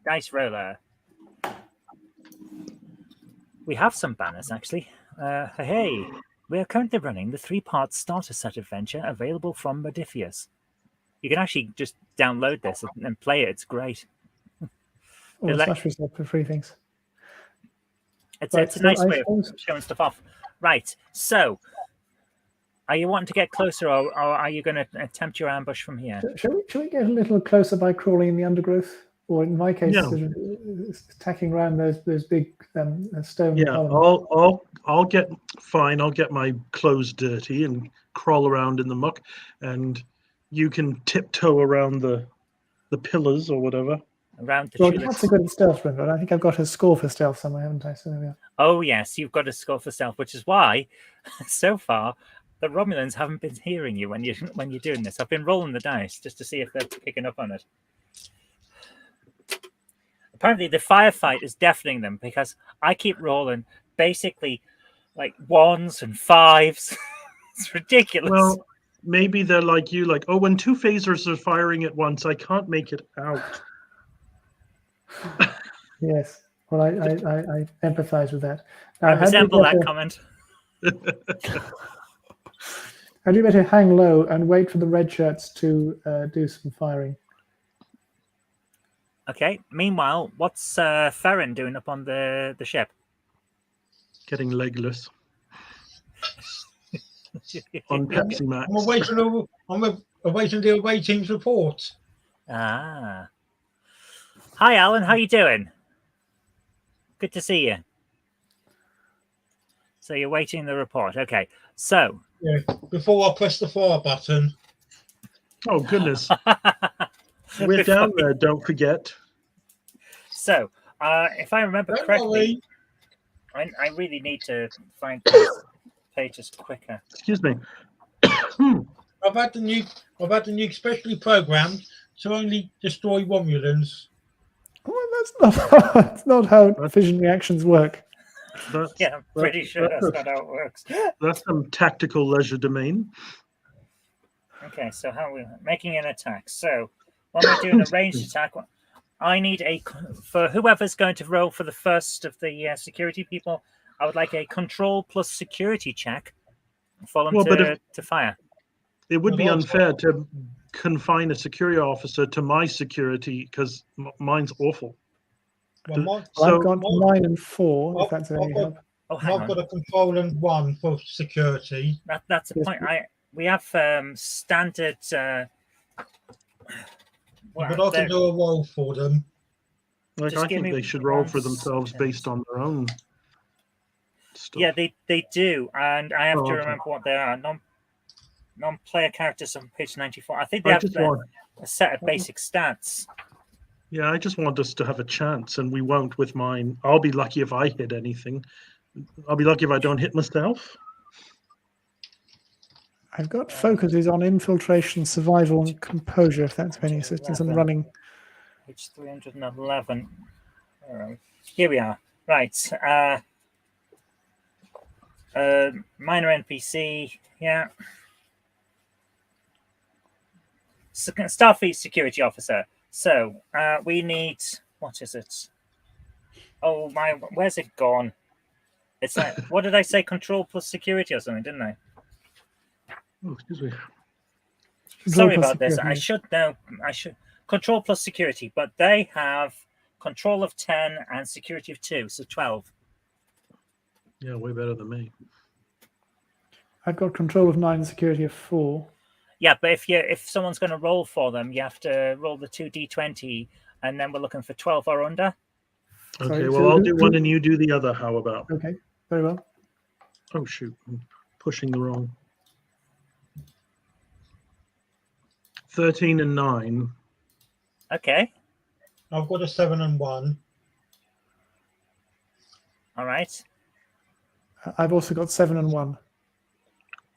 [SPEAKER 1] Dice roller. We have some banners, actually. Hey, we are currently running the 3-part starter set adventure available from Modiphius. You can actually just download this and play it. It's great.
[SPEAKER 4] Or slash reserve for free things.
[SPEAKER 1] It's a nice way of showing stuff off. Right, so are you wanting to get closer, or are you going to attempt your ambush from here?
[SPEAKER 4] Shall we get a little closer by crawling in the undergrowth? Or in my case, tacking around those big stone.
[SPEAKER 2] Yeah, I'll get fine. I'll get my clothes dirty and crawl around in the muck, and you can tiptoe around the pillars or whatever.
[SPEAKER 1] Around the
[SPEAKER 4] well, that's a good stealth, but I think I've got a score for stealth somewhere, haven't I? So there we are.
[SPEAKER 1] Oh yes, you've got a score for stealth, which is why, so far, the Romulans haven't been hearing you when you're doing this. I've been rolling the dice just to see if they're picking up on it. Apparently, the firefight is deafening them because I keep rolling basically like 1s and 5s. It's ridiculous.
[SPEAKER 2] Well, maybe they're like you, like, oh, when 2 phasers are firing at once, I can't make it out.
[SPEAKER 4] Yes. Well, I empathize with that.
[SPEAKER 1] I resemble that comment.
[SPEAKER 4] Had you better hang low and wait for the red shirts to do some firing?
[SPEAKER 1] Okay. Meanwhile, what's Ferren doing up on the ship?
[SPEAKER 2] Getting legless. On Pepsi Max.
[SPEAKER 3] I'm awaiting the away team's report.
[SPEAKER 1] Ah. Hi, Alan. How you doing? Good to see you. So you're waiting the report. Okay. So.
[SPEAKER 3] Yeah, before I press the fire button.
[SPEAKER 2] Oh, goodness. We're down there, don't forget.
[SPEAKER 1] So, if I remember correctly, I really need to find these pages quicker.
[SPEAKER 2] Excuse me.
[SPEAKER 3] I've had the nuke specially programmed to only destroy Romulans.
[SPEAKER 4] Well, that's not how fission reactions work.
[SPEAKER 1] Yeah, I'm pretty sure that's not how it works.
[SPEAKER 2] That's some tactical leisure domain.
[SPEAKER 1] Okay, so how are we making an attack? So when we're doing a ranged attack, I need for whoever's going to roll for the first of the security people, I would like a control plus security check for them to fire.
[SPEAKER 2] It would be unfair to confine a security officer to my security because mine's awful.
[SPEAKER 3] Well,
[SPEAKER 4] I've got 9 and 4. If that's any help.
[SPEAKER 3] I've got a control and 1 for security.
[SPEAKER 1] That's the point. We have standard.
[SPEAKER 3] But I can do a roll for them.
[SPEAKER 2] Like, I think they should roll for themselves based on their own stuff.
[SPEAKER 1] Yeah, they do, and I have to remember what they are. non-player characters on page 94. I think they
[SPEAKER 2] I
[SPEAKER 1] have
[SPEAKER 2] just want,
[SPEAKER 1] a set of basic stats.
[SPEAKER 2] yeah, I just want us to have a chance, and we won't with mine. I'll be lucky if I hit anything. I'll be lucky if I don't hit myself.
[SPEAKER 4] I've got focuses on infiltration, survival, and composure, if that's of any assistance, and
[SPEAKER 1] 11.
[SPEAKER 4] running.
[SPEAKER 1] Page 311. Here we are. Right. Minor NPC. Yeah. Starfleet security officer. So we need, what is it? Oh my, where's it gone? It's like, what did I say? Control plus security or something, didn't I?
[SPEAKER 2] Oh, excuse me.
[SPEAKER 1] Sorry
[SPEAKER 4] plus
[SPEAKER 1] about this.
[SPEAKER 4] security.
[SPEAKER 1] I should know. I should control plus security, but they have control of 10 and security of 2, so 12.
[SPEAKER 2] Yeah, way better than me.
[SPEAKER 4] I've got control of 9, security of 4.
[SPEAKER 1] Yeah, but if someone's going to roll for them, you have to roll the 2d20, and then we're looking for 12 or under.
[SPEAKER 2] Okay,
[SPEAKER 4] Sorry,
[SPEAKER 2] well,
[SPEAKER 4] so
[SPEAKER 2] I'll
[SPEAKER 4] do-
[SPEAKER 2] do one and you do the other. How about?
[SPEAKER 4] Okay, very well.
[SPEAKER 2] Oh, shoot. I'm pushing the wrong. 13 and 9.
[SPEAKER 1] Okay,
[SPEAKER 3] I've got a 7 and 1.
[SPEAKER 1] all right.
[SPEAKER 4] I've also got 7 and 1.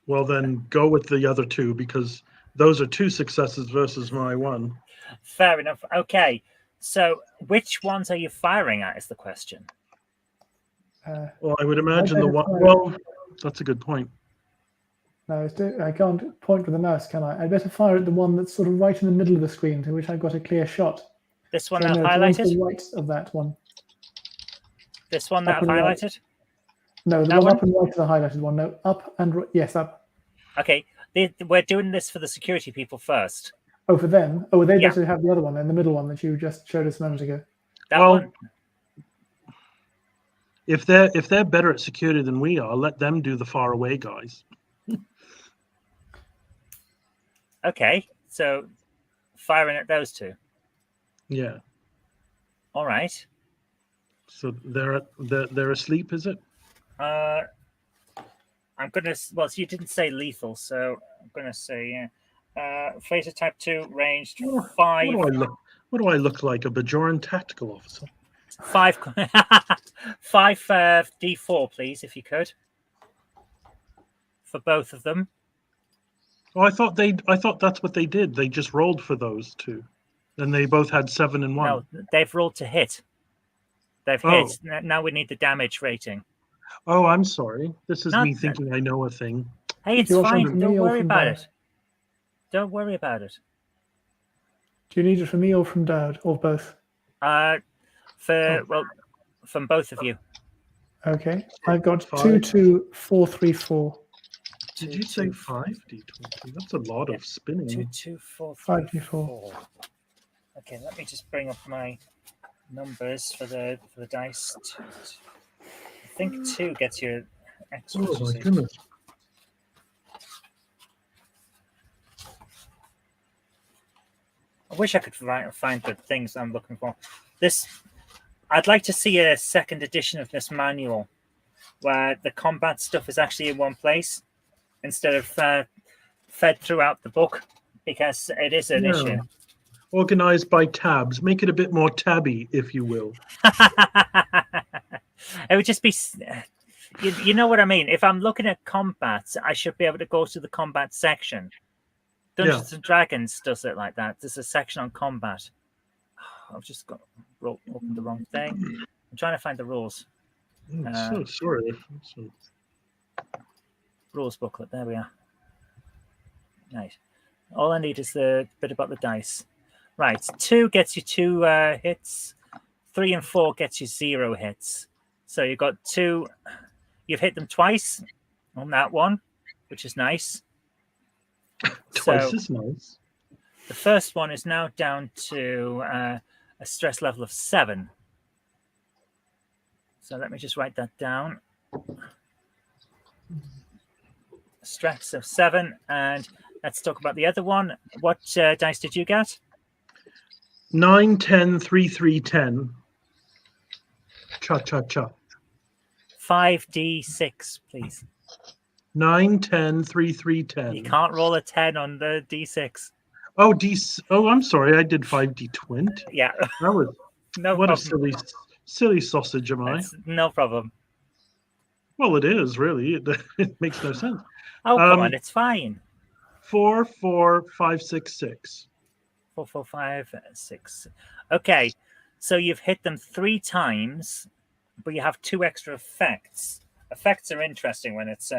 [SPEAKER 2] Well, then go with the other two because those are 2 successes versus my 1.
[SPEAKER 1] Fair enough. Okay, so which ones are you firing at is the question.
[SPEAKER 2] Well, I would imagine the
[SPEAKER 4] better
[SPEAKER 2] one.
[SPEAKER 4] try-
[SPEAKER 2] Well, that's a good point.
[SPEAKER 4] No, I can't point with the mouse, can I? I'd better fire at the one that's sort of right in the middle of the screen, to which I've got a clear shot.
[SPEAKER 1] This one
[SPEAKER 4] So,
[SPEAKER 1] that
[SPEAKER 4] no,
[SPEAKER 1] I've
[SPEAKER 4] the one to
[SPEAKER 1] highlighted?
[SPEAKER 4] the right of that one.
[SPEAKER 1] This one that
[SPEAKER 4] Up
[SPEAKER 1] I've
[SPEAKER 4] and right.
[SPEAKER 1] highlighted?
[SPEAKER 4] No, the
[SPEAKER 1] That
[SPEAKER 4] one
[SPEAKER 1] one?
[SPEAKER 4] up and right of the highlighted one. No, up and yes, up.
[SPEAKER 1] Okay, we're doing this for the security people first.
[SPEAKER 4] Oh, for them. Oh, they
[SPEAKER 1] Yeah.
[SPEAKER 4] better have the other one, then the middle one that you just showed us a moment ago.
[SPEAKER 1] That
[SPEAKER 2] Well,
[SPEAKER 1] one?
[SPEAKER 2] If they're better at security than we are, let them do the far away guys.
[SPEAKER 1] Okay, so firing at those two.
[SPEAKER 2] Yeah.
[SPEAKER 1] All right.
[SPEAKER 2] So they're asleep, is it?
[SPEAKER 1] I'm gonna. Well, so you didn't say lethal, so I'm gonna say phaser type 2, ranged 5.
[SPEAKER 2] What do I look like? A Bajoran tactical officer?
[SPEAKER 1] 5. 5 D4, please, if you could, for both of them.
[SPEAKER 2] Oh, I thought that's what they did. They just rolled for those two, and they both had 7 and 1.
[SPEAKER 1] No, they've rolled to hit. They've hit. Now we need the damage rating.
[SPEAKER 2] Oh, I'm sorry. This is
[SPEAKER 1] Not-
[SPEAKER 2] me thinking I know a thing.
[SPEAKER 1] Hey, it's
[SPEAKER 4] Do you want
[SPEAKER 1] fine.
[SPEAKER 4] from
[SPEAKER 1] Don't
[SPEAKER 4] me or
[SPEAKER 1] worry
[SPEAKER 4] from
[SPEAKER 1] about
[SPEAKER 4] Dad?
[SPEAKER 1] it. Don't worry about it.
[SPEAKER 4] Do you need it from me or from Dad, or both?
[SPEAKER 1] From both of you.
[SPEAKER 4] Okay, I've got
[SPEAKER 2] 5.
[SPEAKER 4] 22434.
[SPEAKER 2] Did you say 5d20? That's a lot of spinning.
[SPEAKER 1] 2, 2, 4,
[SPEAKER 4] 5
[SPEAKER 1] 3,
[SPEAKER 4] D4.
[SPEAKER 1] 4. Okay, let me just bring up my numbers for the dice. I think 2 gets you extra.
[SPEAKER 2] Oh my goodness.
[SPEAKER 1] I wish I could find the things I'm looking for. I'd like to see a second edition of this manual where the combat stuff is actually in one place instead of fed throughout the book, because it is an issue.
[SPEAKER 2] Organized by tabs. Make it a bit more tabby, if you will.
[SPEAKER 1] It would just be, you know what I mean? If I'm looking at combat, I should be able to go to the combat section. Dungeons and Dragons does it like that. There's a section on combat. I've just opened the wrong thing. I'm trying to find the rules.
[SPEAKER 2] So sorry.
[SPEAKER 1] Rules booklet. There we are. Right. All I need is the bit about the dice. Right. 2 gets you 2 hits. 3 and 4 gets you 0 hits. So you've got 2. You've hit them twice on that one, which is nice.
[SPEAKER 2] Twice as nice.
[SPEAKER 1] The first one is now down to a stress level of 7. So let me just write that down. Stress of 7. And let's talk about the other one. What dice did you get?
[SPEAKER 2] 9, 10, 3, 3, 10. Cha cha cha.
[SPEAKER 1] 5d6, please.
[SPEAKER 2] 9, 10, 3, 3, 10.
[SPEAKER 1] You can't roll a 10 on the d6.
[SPEAKER 2] Oh, I'm sorry. I did 5d20.
[SPEAKER 1] Yeah,
[SPEAKER 2] That was
[SPEAKER 1] no
[SPEAKER 2] what a
[SPEAKER 1] problem.
[SPEAKER 2] silly sausage am I?
[SPEAKER 1] That's no problem.
[SPEAKER 2] Well, it is really. It makes no sense.
[SPEAKER 1] Oh, come on, it's fine.
[SPEAKER 2] 4, 4, 5, 6, 6.
[SPEAKER 1] 4, 4, 5, 6. Okay, so you've hit them 3 times, but you have 2 extra effects. Effects are interesting when it's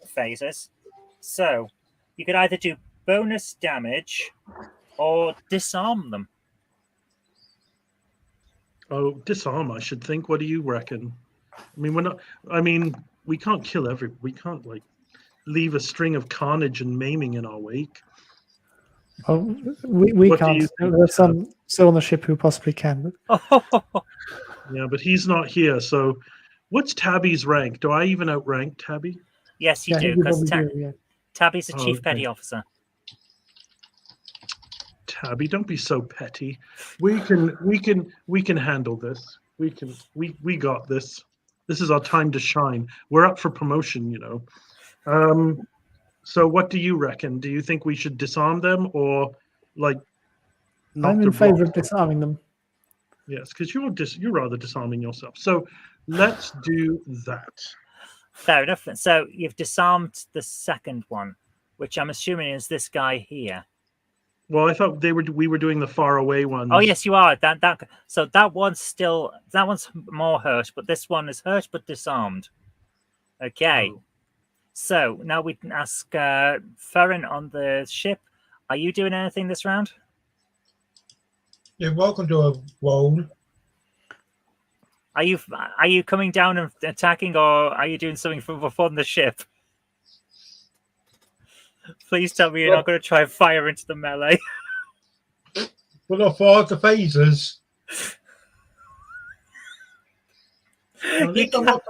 [SPEAKER 1] phases. So you could either do bonus damage or disarm them.
[SPEAKER 2] Oh, disarm, I should think. What do you reckon? I mean, we're not. I mean, we can't kill We can't like leave a string of carnage and maiming in our wake.
[SPEAKER 4] Well, we
[SPEAKER 2] What do
[SPEAKER 4] can't.
[SPEAKER 2] you think,
[SPEAKER 4] There's some still on the ship who possibly can.
[SPEAKER 2] Yeah, but he's not here. So, what's Tabby's rank? Do I even outrank Tabby?
[SPEAKER 1] Yes, you
[SPEAKER 4] Yeah,
[SPEAKER 1] do,
[SPEAKER 4] you
[SPEAKER 1] because
[SPEAKER 4] probably do, yeah.
[SPEAKER 1] Tabby's a
[SPEAKER 2] Oh,
[SPEAKER 1] chief
[SPEAKER 2] okay.
[SPEAKER 1] petty officer.
[SPEAKER 2] Tabby, don't be so petty. We can handle this. We got this. This is our time to shine. We're up for promotion, you know. So what do you reckon? Do you think we should disarm them or like knock
[SPEAKER 4] I'm
[SPEAKER 2] their
[SPEAKER 4] in favor
[SPEAKER 2] blocks
[SPEAKER 4] of disarming them.
[SPEAKER 2] Yes, because you're rather disarming yourself. So let's do that.
[SPEAKER 1] Fair enough. So you've disarmed the second one, which I'm assuming is this guy here.
[SPEAKER 2] Well, I thought we were doing the far away ones.
[SPEAKER 1] Oh yes, you are. So that one's more hurt, but this one is hurt but disarmed. Okay.
[SPEAKER 2] Oh.
[SPEAKER 1] So now we can ask Ferrin on the ship. Are you doing anything this round?
[SPEAKER 3] You're welcome to a roll.
[SPEAKER 1] Are you coming down and attacking, or are you doing something from the ship? Please tell me you're not going to try and fire into the melee.
[SPEAKER 3] Well, I fired the phasers. At least I'm not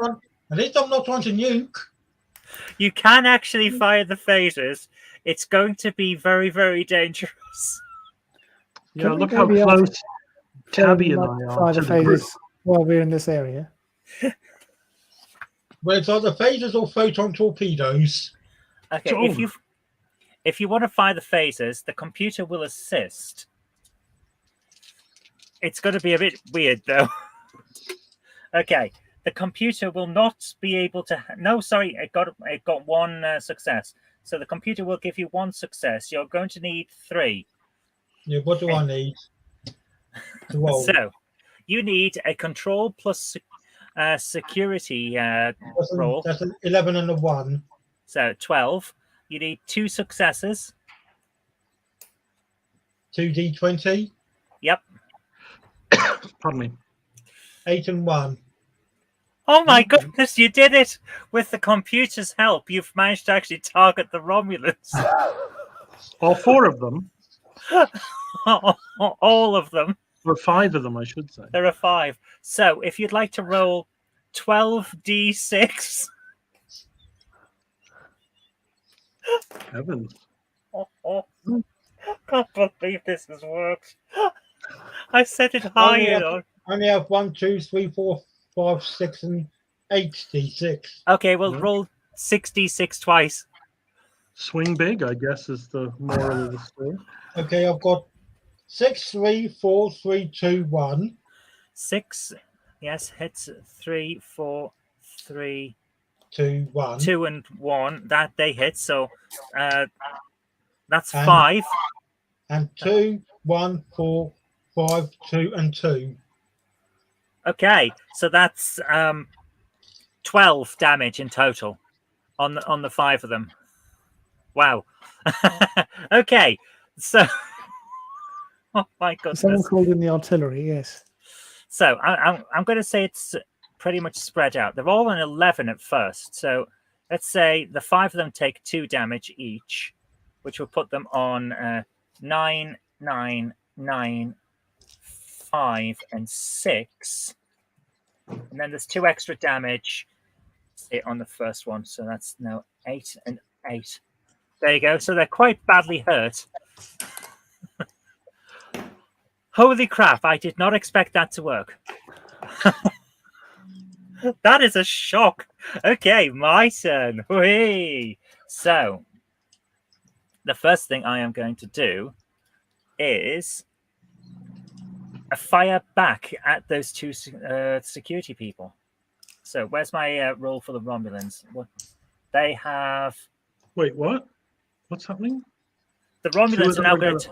[SPEAKER 3] trying to nuke.
[SPEAKER 1] You can actually fire the phasers. It's going to be very, very dangerous.
[SPEAKER 2] Yeah,
[SPEAKER 4] Can we
[SPEAKER 2] look how
[SPEAKER 4] maybe
[SPEAKER 2] close
[SPEAKER 4] ask
[SPEAKER 2] Tabby and I
[SPEAKER 4] fire
[SPEAKER 2] are
[SPEAKER 4] the
[SPEAKER 2] to the group.
[SPEAKER 4] phasers while we're in this area?
[SPEAKER 3] Well, it's either phasers or photon torpedoes.
[SPEAKER 1] Okay,
[SPEAKER 2] John.
[SPEAKER 1] if you want to fire the phasers, the computer will assist. It's going to be a bit weird, though. Okay, the computer will not be able to. No, sorry, it got one success. So the computer will give you 1 success. You're going to need 3.
[SPEAKER 3] Yeah, what do I need to roll?
[SPEAKER 1] So you need a control plus security roll.
[SPEAKER 3] That's an 11 and a 1.
[SPEAKER 1] So 12. You need 2 successes.
[SPEAKER 3] 2d20.
[SPEAKER 1] Yep.
[SPEAKER 2] Pardon me.
[SPEAKER 3] 8 and 1.
[SPEAKER 1] Oh my goodness, you did it! With the computer's help, you've managed to actually target the Romulans.
[SPEAKER 2] All 4 of them,
[SPEAKER 1] All of them.
[SPEAKER 2] or 5 of them, I should say.
[SPEAKER 1] There are 5. So if you'd like to roll 12d6.
[SPEAKER 2] Heavens.
[SPEAKER 1] Can't believe this has worked. I set it high, you know.
[SPEAKER 3] I only have 1, 2, 3, 4, 5, 6, and 8 d6.
[SPEAKER 1] Okay, well,
[SPEAKER 2] Yeah.
[SPEAKER 1] roll 6d6 twice.
[SPEAKER 2] Swing big, I guess, is the moral of the story.
[SPEAKER 3] Okay, I've got 6, 3, 4, 3, 2, 1.
[SPEAKER 1] 6, yes, hits 3, 4, 3,
[SPEAKER 3] 2, 1.
[SPEAKER 1] 2, and 1. That they hit, so that's
[SPEAKER 3] And-
[SPEAKER 1] 5.
[SPEAKER 3] And 2, 1, 4, 5, 2, and 2.
[SPEAKER 1] Okay, so that's 12 damage in total on the 5 of them. Wow. Okay, so oh my
[SPEAKER 4] Someone
[SPEAKER 1] goodness.
[SPEAKER 4] called in the artillery, yes.
[SPEAKER 1] So I'm going to say it's pretty much spread out. They're all on 11 at first. So let's say the 5 of them take 2 damage each, which will put them on 9, 9, 9, 5, and 6. And then there's 2 extra damage on the first one. So that's now 8 and 8. There you go. So they're quite badly hurt. Holy crap, I did not expect that to work. That is a shock. Okay, my turn. Whee! So, the first thing I am going to do is a fire back at those two security people. So, where's my roll for the Romulans? What they have?
[SPEAKER 2] Wait, what? What's happening?
[SPEAKER 1] The Romulans are now
[SPEAKER 2] them are
[SPEAKER 1] going to.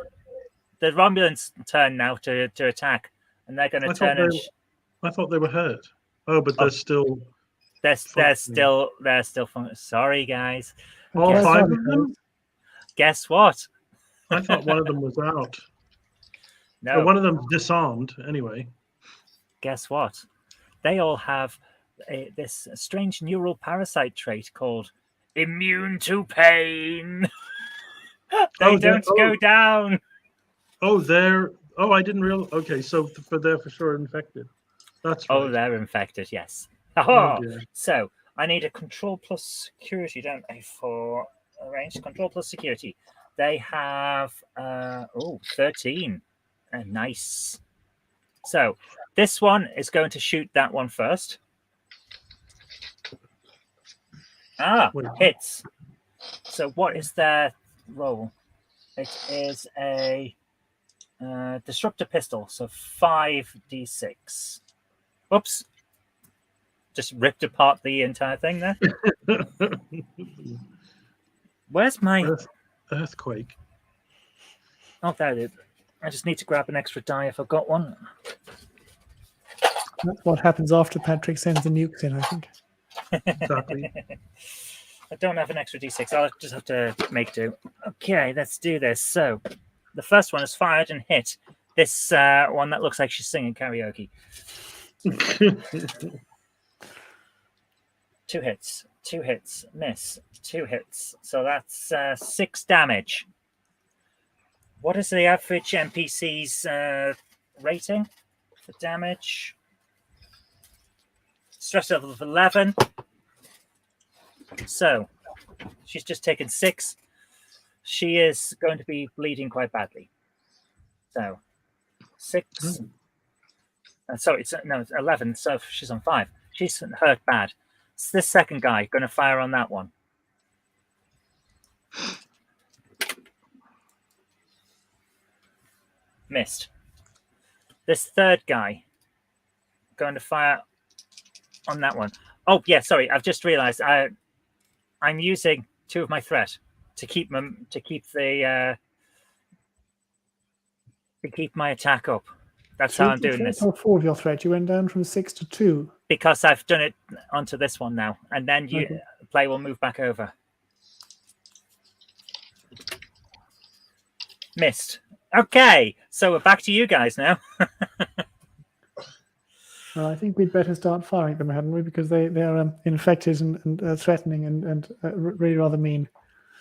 [SPEAKER 1] The Romulans' turn now to attack, and they're going to turn and.
[SPEAKER 2] I thought they were hurt. Oh, but they're still.
[SPEAKER 1] They're still sorry, guys.
[SPEAKER 2] All
[SPEAKER 4] Guess
[SPEAKER 2] 5
[SPEAKER 4] what?
[SPEAKER 2] of them?
[SPEAKER 1] Guess what?
[SPEAKER 2] I thought one of them was out.
[SPEAKER 1] No.
[SPEAKER 2] Well, one of them's disarmed, anyway.
[SPEAKER 1] Guess what? They all have this strange neural parasite trait called immune to pain. They don't go down.
[SPEAKER 2] Oh, they're. Oh, I didn't realize. Okay, so they're for sure infected. That's right.
[SPEAKER 1] Oh, they're infected, yes.
[SPEAKER 2] Oh, dear.
[SPEAKER 1] So I need a control plus security, don't I, for range? Control plus security. They have 13. Nice. So this one is going to shoot that one first. Hits. So what is their roll? It is a disruptor pistol, so 5d6. Oops. Just ripped apart the entire thing there. Where's my
[SPEAKER 2] earthquake?
[SPEAKER 1] Oh, there it is. I just need to grab an extra die if I've got one.
[SPEAKER 4] That's what happens after Patrick sends the nukes in, I think.
[SPEAKER 2] Exactly.
[SPEAKER 1] I don't have an extra d6. I'll just have to make do. Okay, let's do this. So, the first one is fired and hit. This one that looks like she's singing karaoke. 2 hits, 2 hits, miss, 2 hits. So that's 6 damage. What is the average NPC's rating for damage? Stress level of 11. So she's just taken 6. She is going to be bleeding quite badly. So 6. Sorry, it's 11. So she's on 5. She's hurt bad. It's this second guy going to fire on that one. Missed. This third guy going to fire on that one. Oh yeah, sorry. I've just realised I'm using 2 of my threat to keep my attack up. That's how I'm doing this.
[SPEAKER 4] 4 of your threat. You went down from 6 to 2.
[SPEAKER 1] Because I've done it onto this one now, and then play will move back over. Missed. Okay, so we're back to you guys now.
[SPEAKER 4] Well, I think we'd better start firing them, hadn't we? Because they are infected and threatening and really rather mean.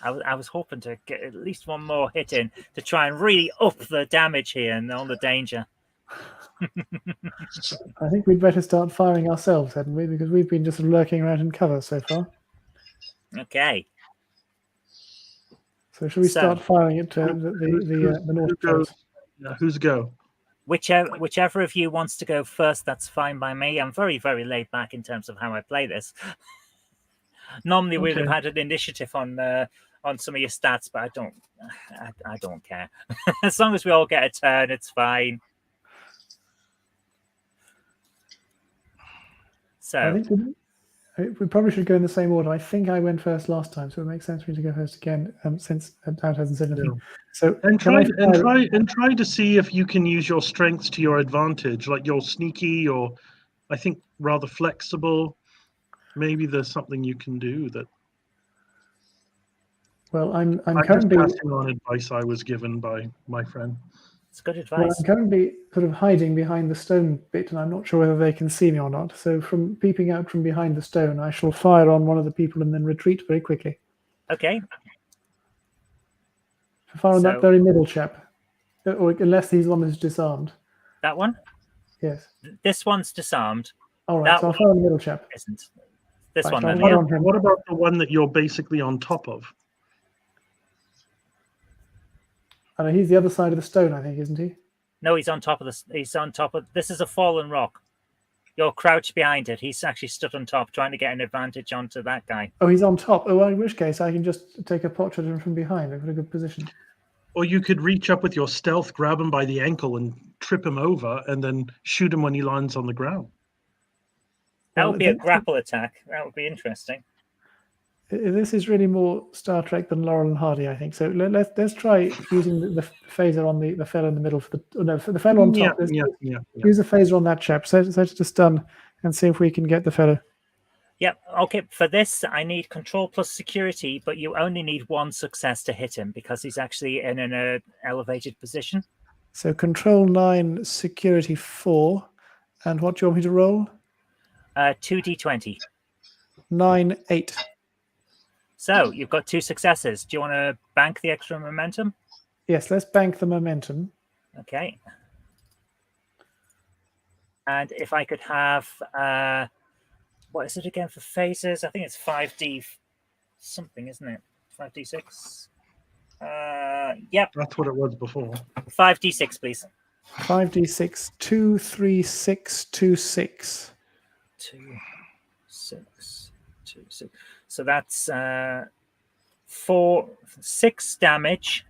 [SPEAKER 1] I was hoping to get at least one more hit in to try and really up the damage here and all the danger.
[SPEAKER 4] I think we'd better start firing ourselves, hadn't we? Because we've been just lurking around in cover so far.
[SPEAKER 1] Okay.
[SPEAKER 4] So should we start firing at the north coast?
[SPEAKER 2] Who's go?
[SPEAKER 1] Whichever of you wants to go first, that's fine by me. I'm very, very laid back in terms of how I play this. Normally, we'd have had an initiative on some of your stats, but I don't care. As long as we all get a turn, it's fine. So
[SPEAKER 4] I think we probably should go in the same order. I think I went first last time, so it makes sense for me to go first again. Since Dad hasn't said anything. So
[SPEAKER 2] try to see if you can use your strengths to your advantage. Like you're sneaky, or I think rather flexible. Maybe there's something you can do that.
[SPEAKER 4] Well, I'm
[SPEAKER 2] currently passing on advice I was given by my friend.
[SPEAKER 1] It's good advice.
[SPEAKER 4] Well, I'm currently sort of hiding behind the stone bit, and I'm not sure whether they can see me or not. So from peeping out from behind the stone, I shall fire on one of the people and then retreat very quickly.
[SPEAKER 1] Okay.
[SPEAKER 4] Fire on that very middle chap, or unless he's one that's disarmed.
[SPEAKER 1] That one?
[SPEAKER 4] Yes.
[SPEAKER 1] This one's disarmed.
[SPEAKER 4] All right, so I'll fire on the middle chap.
[SPEAKER 1] Isn't. This
[SPEAKER 4] right,
[SPEAKER 1] one
[SPEAKER 4] so
[SPEAKER 1] then.
[SPEAKER 2] What about the one that you're basically on top of?
[SPEAKER 4] And he's the other side of the stone, I think, isn't he?
[SPEAKER 1] No, he's on top of this. He's on top of. This is a fallen rock. You're crouched behind it. He's actually stood on top, trying to get an advantage onto that guy.
[SPEAKER 4] Oh, he's on top. Oh, well, in which case I can just take a portrait of him from behind. I've got a good position.
[SPEAKER 2] Or you could reach up with your stealth, grab him by the ankle, and trip him over, and then shoot him when he lands on the ground.
[SPEAKER 1] That
[SPEAKER 4] Well,
[SPEAKER 1] would be a
[SPEAKER 4] that's-
[SPEAKER 1] grapple attack. That would be interesting.
[SPEAKER 4] This is really more Star Trek than Laurel and Hardy, I think. So let's try using the phaser on the fellow in the middle for the fellow on
[SPEAKER 2] Yeah,
[SPEAKER 4] top. Let's
[SPEAKER 2] yeah.
[SPEAKER 4] use the phaser on that chap. Set it to stun and see if we can get the fellow.
[SPEAKER 1] Yep. Okay. For this, I need control plus security, but you only need one success to hit him because he's actually in an elevated position.
[SPEAKER 4] So control 9, security 4, and what do you want me to roll?
[SPEAKER 1] 2d20.
[SPEAKER 4] 9, 8.
[SPEAKER 1] So you've got 2 successes. Do you want to bank the extra momentum?
[SPEAKER 4] Yes, let's bank the momentum.
[SPEAKER 1] Okay. And if I could have, what is it again for phasers? I think it's 5d something, isn't it? 5d6. Yep,
[SPEAKER 2] That's what it was before.
[SPEAKER 1] 5d6, please.
[SPEAKER 4] 5d6, 2, 3, 6, 2, 6.
[SPEAKER 1] 2, 6, 2, 6. So that's 6 damage.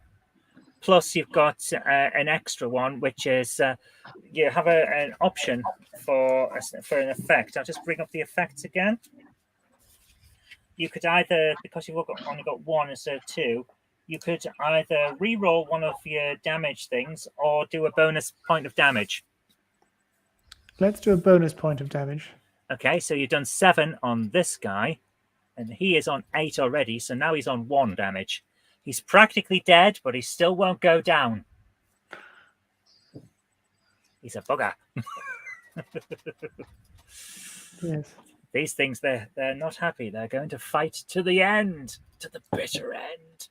[SPEAKER 1] Plus, you've got an extra one, which is you have an option for an effect. I'll just bring up the effects again. You could either, because you've only got 1 instead of 2, you could either re-roll one of your damage things or do a bonus point of damage.
[SPEAKER 4] Let's do a bonus point of damage.
[SPEAKER 1] Okay, so you've done 7 on this guy, and he is on 8 already, so now he's on 1 damage. He's practically dead, but he still won't go down. He's a bugger.
[SPEAKER 4] Yes.
[SPEAKER 1] These things, they're not happy. They're going to fight to the end, to the bitter end.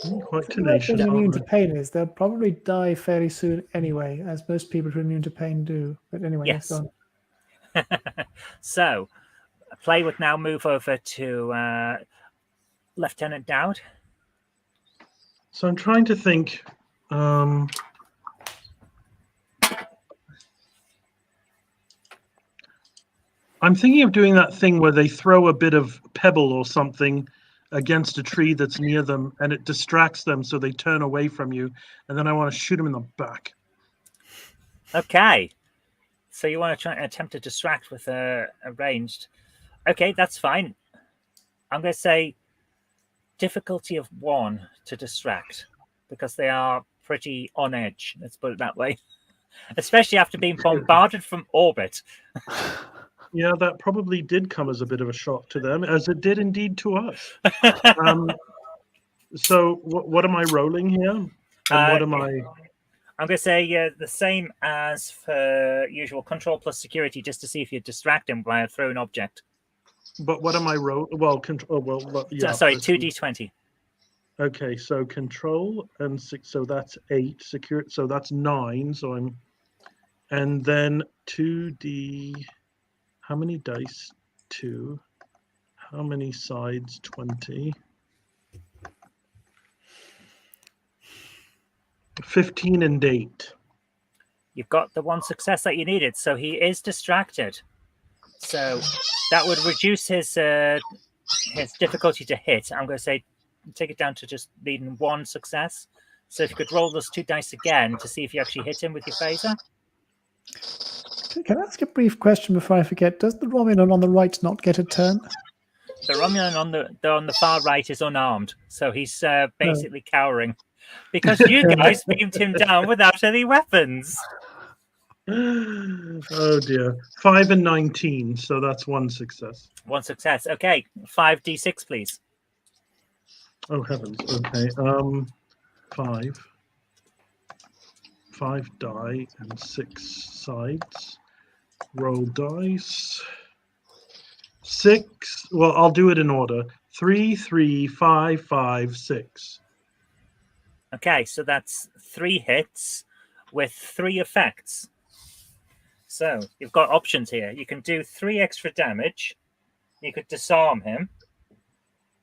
[SPEAKER 2] Quite
[SPEAKER 4] What
[SPEAKER 2] tenacious.
[SPEAKER 4] immune
[SPEAKER 2] aren't
[SPEAKER 4] to
[SPEAKER 2] they?
[SPEAKER 4] pain is they'll probably die fairly soon anyway, as most people who are immune to pain do. But anyway,
[SPEAKER 1] Yes.
[SPEAKER 4] let's go on.
[SPEAKER 1] So, play would now move over to Lieutenant Dowd.
[SPEAKER 2] So I'm trying to think. I'm thinking of doing that thing where they throw a bit of pebble or something against a tree that's near them, and it distracts them, so they turn away from you. And then I want to shoot them in the back.
[SPEAKER 1] Okay. So you want to try and attempt to distract with a ranged. Okay, that's fine. I'm going to say difficulty of 1 to distract because they are pretty on edge. Let's put it that way. Especially after being bombarded from orbit.
[SPEAKER 2] Yeah, that probably did come as a bit of a shock to them, as it did indeed to us. So what am I rolling here? And what am I?
[SPEAKER 1] I'm going to say the same as for usual control plus security, just to see if you distract him by a thrown object.
[SPEAKER 2] But what am I rolling? Well, control. Well, yeah.
[SPEAKER 1] Sorry, 2d20.
[SPEAKER 2] Okay, so control and 6, so that's 8. Secure, so that's 9. So I'm, and then 2d. How many dice? 2. How many sides? 20. 15 and 8.
[SPEAKER 1] You've got the 1 success that you needed, so he is distracted. So that would reduce his difficulty to hit. I'm going to say take it down to just needing 1 success. So if you could roll those 2 dice again to see if you actually hit him with your phaser.
[SPEAKER 4] Can I ask a brief question before I forget? Does the Romulan on the right not get a turn?
[SPEAKER 1] The Romulan on the far right is unarmed, so he's basically cowering because you guys beamed him down without any weapons.
[SPEAKER 2] Oh dear. 5 and 19, so that's 1 success.
[SPEAKER 1] 1 success. Okay, 5d6, please.
[SPEAKER 2] Oh heavens. Okay. 5 die and 6 sides. Roll dice. 6. Well, I'll do it in order. 3, 3, 5, 5, 6.
[SPEAKER 1] Okay, so that's 3 hits with 3 effects. So you've got options here. You can do 3 extra damage. You could disarm him.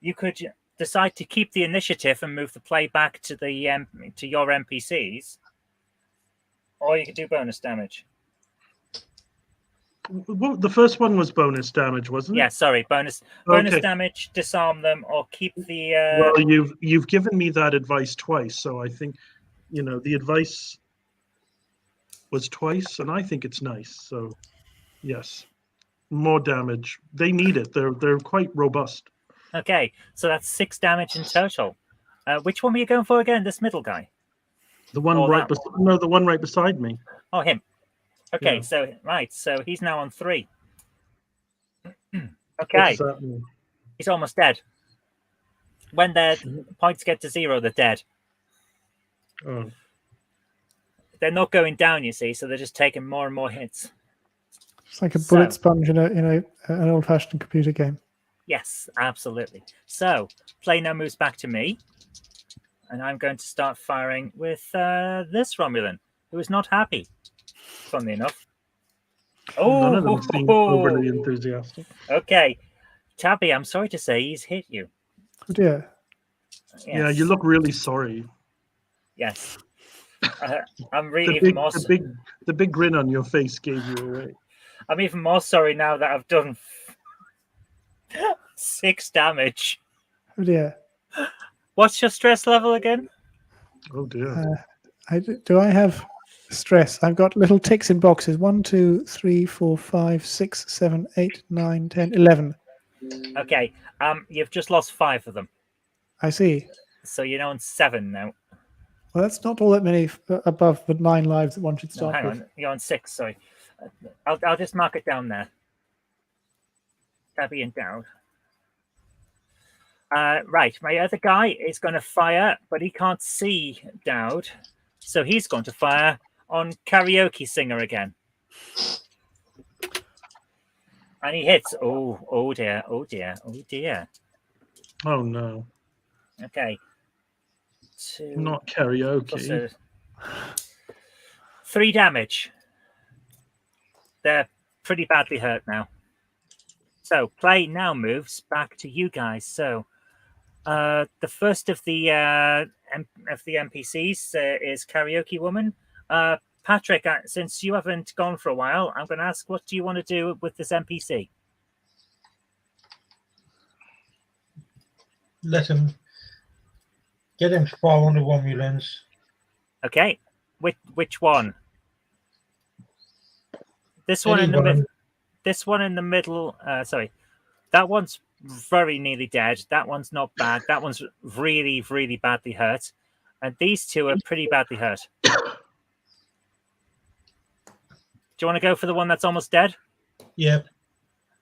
[SPEAKER 1] You could decide to keep the initiative and move the play back to the to your NPCs, or you could do bonus damage.
[SPEAKER 2] the first one was bonus damage, wasn't it?
[SPEAKER 1] Yeah, sorry, bonus
[SPEAKER 2] Okay.
[SPEAKER 1] damage, disarm them, or keep the.
[SPEAKER 2] Well, you've given me that advice twice, so I think the advice was twice, and I think it's nice. So, yes, more damage. They need it. They're quite robust.
[SPEAKER 1] Okay, so that's 6 damage in total. Which one were you going for again? This middle guy?
[SPEAKER 2] The one
[SPEAKER 1] Or
[SPEAKER 2] right
[SPEAKER 1] that
[SPEAKER 2] beside no, the one right beside me.
[SPEAKER 1] Oh, him. Okay,
[SPEAKER 2] Yeah.
[SPEAKER 1] so he's now on 3.
[SPEAKER 2] What
[SPEAKER 1] Okay,
[SPEAKER 2] does that mean?
[SPEAKER 1] he's almost dead. When their points get to 0, they're dead.
[SPEAKER 2] Oh,
[SPEAKER 1] They're not going down, you see, so they're just taking more and more hits.
[SPEAKER 4] It's like a bullet sponge in an old-fashioned computer game.
[SPEAKER 1] Yes, absolutely. So, play now moves back to me. And I'm going to start firing with this Romulan, who is not happy, funnily enough.
[SPEAKER 2] none of them
[SPEAKER 1] Oh,
[SPEAKER 2] seem overly enthusiastic.
[SPEAKER 1] okay. Tabby, I'm sorry to say he's hit you.
[SPEAKER 4] Oh dear.
[SPEAKER 1] Yes.
[SPEAKER 2] Yeah, you look really sorry.
[SPEAKER 1] Yes. I'm really even more.
[SPEAKER 2] The big grin on your face gave you away.
[SPEAKER 1] I'm even more sorry now that I've done 6 damage.
[SPEAKER 4] Oh dear.
[SPEAKER 1] What's your stress level again?
[SPEAKER 2] Oh dear.
[SPEAKER 4] Do I have stress? I've got little ticks in boxes. 1, 2, 3, 4, 5, 6, 7, 8, 9, 10, 11.
[SPEAKER 1] Okay. You've just lost 5 of them,
[SPEAKER 4] I see.
[SPEAKER 1] so you're on 7 now.
[SPEAKER 4] Well, that's not all that many above the 9 lives that one should
[SPEAKER 1] No,
[SPEAKER 4] start
[SPEAKER 1] hang
[SPEAKER 4] with.
[SPEAKER 1] on. You're on 6. Sorry. I'll just mark it down there. Tabby and Dowd. Right, my other guy is going to fire, but he can't see Dowd, so he's going to fire on Karaoke Singer again. And he hits. Oh dear, oh dear, oh dear.
[SPEAKER 2] Oh no.
[SPEAKER 1] Okay. 2
[SPEAKER 2] Not
[SPEAKER 1] plus
[SPEAKER 2] karaoke.
[SPEAKER 1] 3 damage. They're pretty badly hurt now. So play now moves back to you guys. So the first of the NPCs is Karaoke Woman. Patrick, since you haven't gone for a while, I'm going to ask, what do you want to do with this NPC?
[SPEAKER 3] Let him get him to fire on the Romulans.
[SPEAKER 1] Okay, which one? This one in the middle. This one in the middle. Sorry, that one's very nearly dead. That one's not bad. That one's really, really badly hurt, and these two are pretty badly hurt. Do you want to go for the one that's almost dead?
[SPEAKER 3] Yep.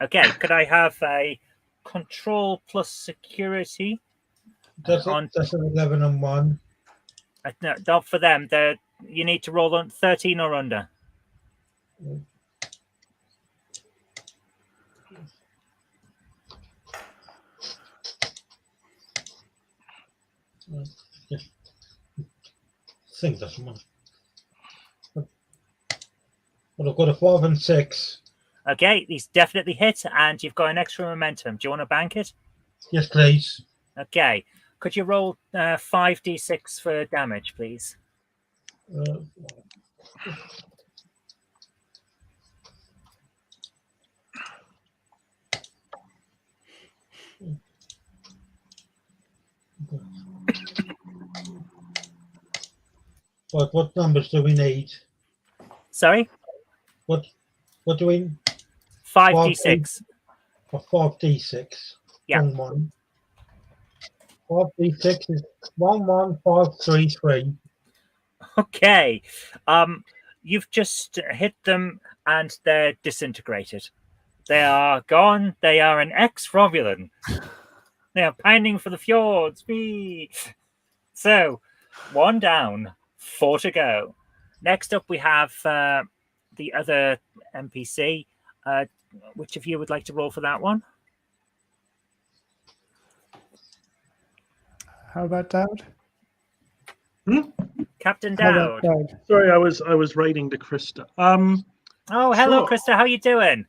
[SPEAKER 1] Okay. Could I have a control plus security?
[SPEAKER 3] That's an 11 and 1.
[SPEAKER 1] No, not for them. You need to roll on 13 or under.
[SPEAKER 3] I think that's one. Well, I've got a 5 and 6.
[SPEAKER 1] Okay, these definitely hit, and you've got an extra momentum. Do you want to bank it?
[SPEAKER 3] Yes, please.
[SPEAKER 1] Okay. Could you roll 5d6 for damage, please?
[SPEAKER 3] Right, what numbers do we need?
[SPEAKER 1] Sorry?
[SPEAKER 3] What do we?
[SPEAKER 1] 5d6.
[SPEAKER 3] 5d6.
[SPEAKER 1] Yeah.
[SPEAKER 3] 1. 5d6 is 1, 1, 5, 3, 3.
[SPEAKER 1] Okay. You've just hit them and they're disintegrated. They are gone. They are an ex-Romulan. They are pining for the fjords. Whee! So, 1 down, 4 to go. Next up, we have the other NPC. Which of you would like to roll for that one?
[SPEAKER 4] How about Dowd?
[SPEAKER 1] Captain
[SPEAKER 4] How about
[SPEAKER 1] Dowd.
[SPEAKER 4] Dowd?
[SPEAKER 2] Sorry, I was writing to Krista.
[SPEAKER 1] Oh, hello,
[SPEAKER 2] Sure.
[SPEAKER 1] Krista. How you doing?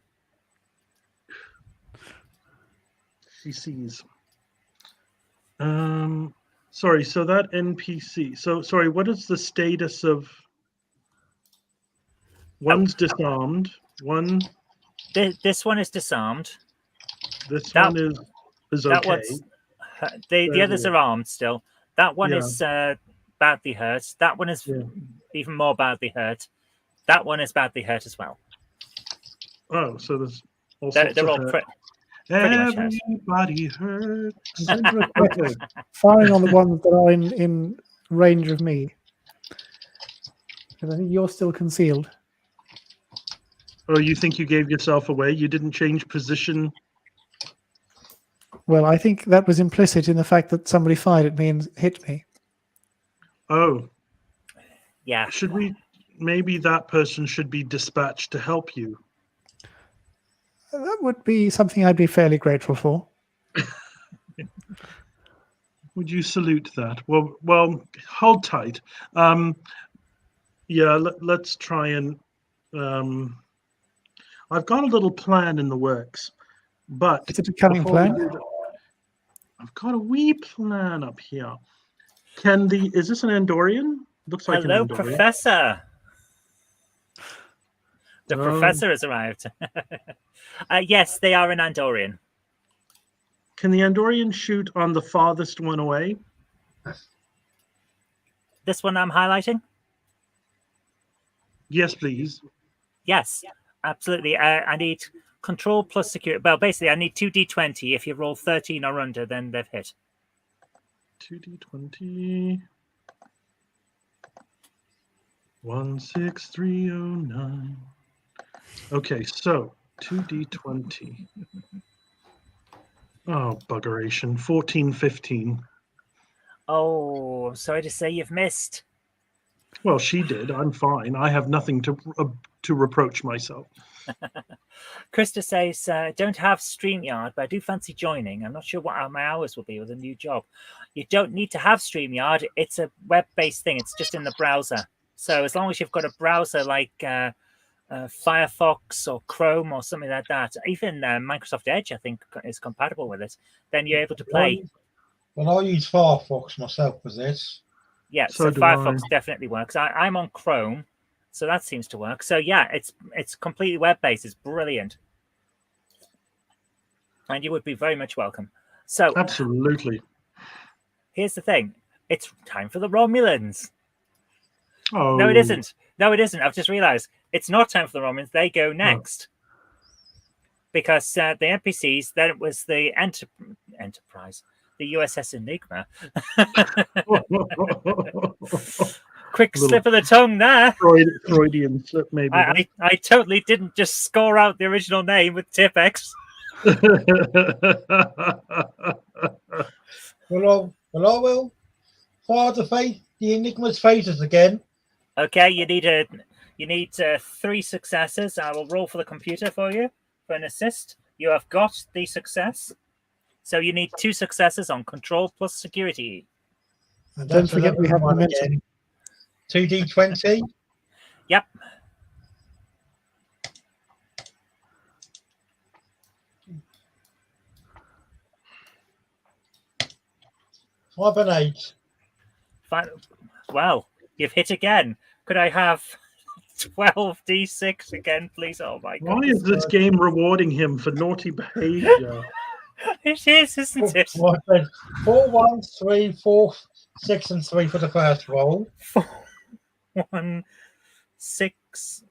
[SPEAKER 2] She sees. Sorry, so that NPC. So sorry, what is the status of? One's disarmed. One
[SPEAKER 1] This one is disarmed.
[SPEAKER 2] This
[SPEAKER 1] That-
[SPEAKER 2] one is
[SPEAKER 1] That
[SPEAKER 2] okay.
[SPEAKER 1] one's the others are armed still. That one
[SPEAKER 2] Yeah.
[SPEAKER 1] is badly hurt. That one is
[SPEAKER 2] Yeah.
[SPEAKER 1] even more badly hurt. That one is badly hurt as well.
[SPEAKER 2] Oh, so there's all
[SPEAKER 1] They're,
[SPEAKER 2] sorts
[SPEAKER 1] they're
[SPEAKER 2] of
[SPEAKER 1] all
[SPEAKER 2] hurt.
[SPEAKER 1] pretty much hurt.
[SPEAKER 2] Everybody hurts.
[SPEAKER 4] I'm going to request
[SPEAKER 2] Okay.
[SPEAKER 4] firing on the ones that are in range of me. Because I think you're still concealed.
[SPEAKER 2] Oh, you think you gave yourself away? You didn't change position?
[SPEAKER 4] Well, I think that was implicit in the fact that somebody fired at me and hit me.
[SPEAKER 2] Oh,
[SPEAKER 1] Yeah.
[SPEAKER 2] should we? Maybe that person should be dispatched to help you.
[SPEAKER 4] That would be something I'd be fairly grateful for.
[SPEAKER 2] Would you salute that? Well, hold tight. Yeah, let's try and. I've got a little plan in the works, but
[SPEAKER 4] Is it a cunning
[SPEAKER 2] before we
[SPEAKER 4] plan?
[SPEAKER 2] do that, I've got a wee plan up here. Is this an Andorian? Looks like
[SPEAKER 1] Hello,
[SPEAKER 2] an Andorian.
[SPEAKER 1] Professor. The
[SPEAKER 2] Oh.
[SPEAKER 1] professor has arrived. Yes, they are an Andorian.
[SPEAKER 2] Can the Andorian shoot on the farthest one away?
[SPEAKER 1] This one I'm highlighting?
[SPEAKER 2] Yes, please.
[SPEAKER 1] Yes, absolutely. I need control plus security. Well, basically, I need 2d20. If you roll 13 or under, then they've hit.
[SPEAKER 2] 2d20. 16309. Okay, so 2d20. Oh, buggeration. 14, 15.
[SPEAKER 1] Oh, I'm sorry to say you've missed.
[SPEAKER 2] Well, she did. I'm fine. I have nothing to reproach myself.
[SPEAKER 1] Krista says, don't have StreamYard, but I do fancy joining. I'm not sure what my hours will be with a new job. You don't need to have StreamYard. It's a web-based thing. It's just in the browser. So as long as you've got a browser like Firefox or Chrome or something like that, even Microsoft Edge, I think, is compatible with it, then you're able to play.
[SPEAKER 3] Well, I use Firefox myself for this.
[SPEAKER 1] Yeah,
[SPEAKER 2] So
[SPEAKER 1] so
[SPEAKER 2] do
[SPEAKER 1] Firefox
[SPEAKER 2] I.
[SPEAKER 1] definitely works. I'm on Chrome, so that seems to work. So yeah, it's completely web-based. It's brilliant. And you would be very much welcome. So
[SPEAKER 2] Absolutely.
[SPEAKER 1] here's the thing. It's time for the Romulans.
[SPEAKER 2] Oh.
[SPEAKER 1] No, it isn't. No, it isn't. I've just realized it's not time for the Romulans. They go next. Because the NPCs, then it was the Enterprise, the USS Enigma. Quick slip of the tongue there.
[SPEAKER 2] Freudian slip, maybe.
[SPEAKER 1] I totally didn't just score out the original name with Tipex.
[SPEAKER 3] Well, I will fire the Enigma's phasers again.
[SPEAKER 1] Okay, you need 3 successes. I will roll for the computer for you for an assist. You have got the success. So you need 2 successes on control plus security.
[SPEAKER 3] And
[SPEAKER 4] Don't
[SPEAKER 3] that's
[SPEAKER 4] forget we
[SPEAKER 3] another
[SPEAKER 4] have
[SPEAKER 3] one
[SPEAKER 4] momentum.
[SPEAKER 3] again. 2d20.
[SPEAKER 1] Yep.
[SPEAKER 3] Five and 8.
[SPEAKER 1] Fine. Well, you've hit again. Could I have 12d6 again, please? Oh my god.
[SPEAKER 2] Why is this game rewarding him for naughty behavior?
[SPEAKER 1] It is, isn't it?
[SPEAKER 3] 4, 1, 3, 4, 6, and 3 for the first roll.
[SPEAKER 1] 4, 1, 6.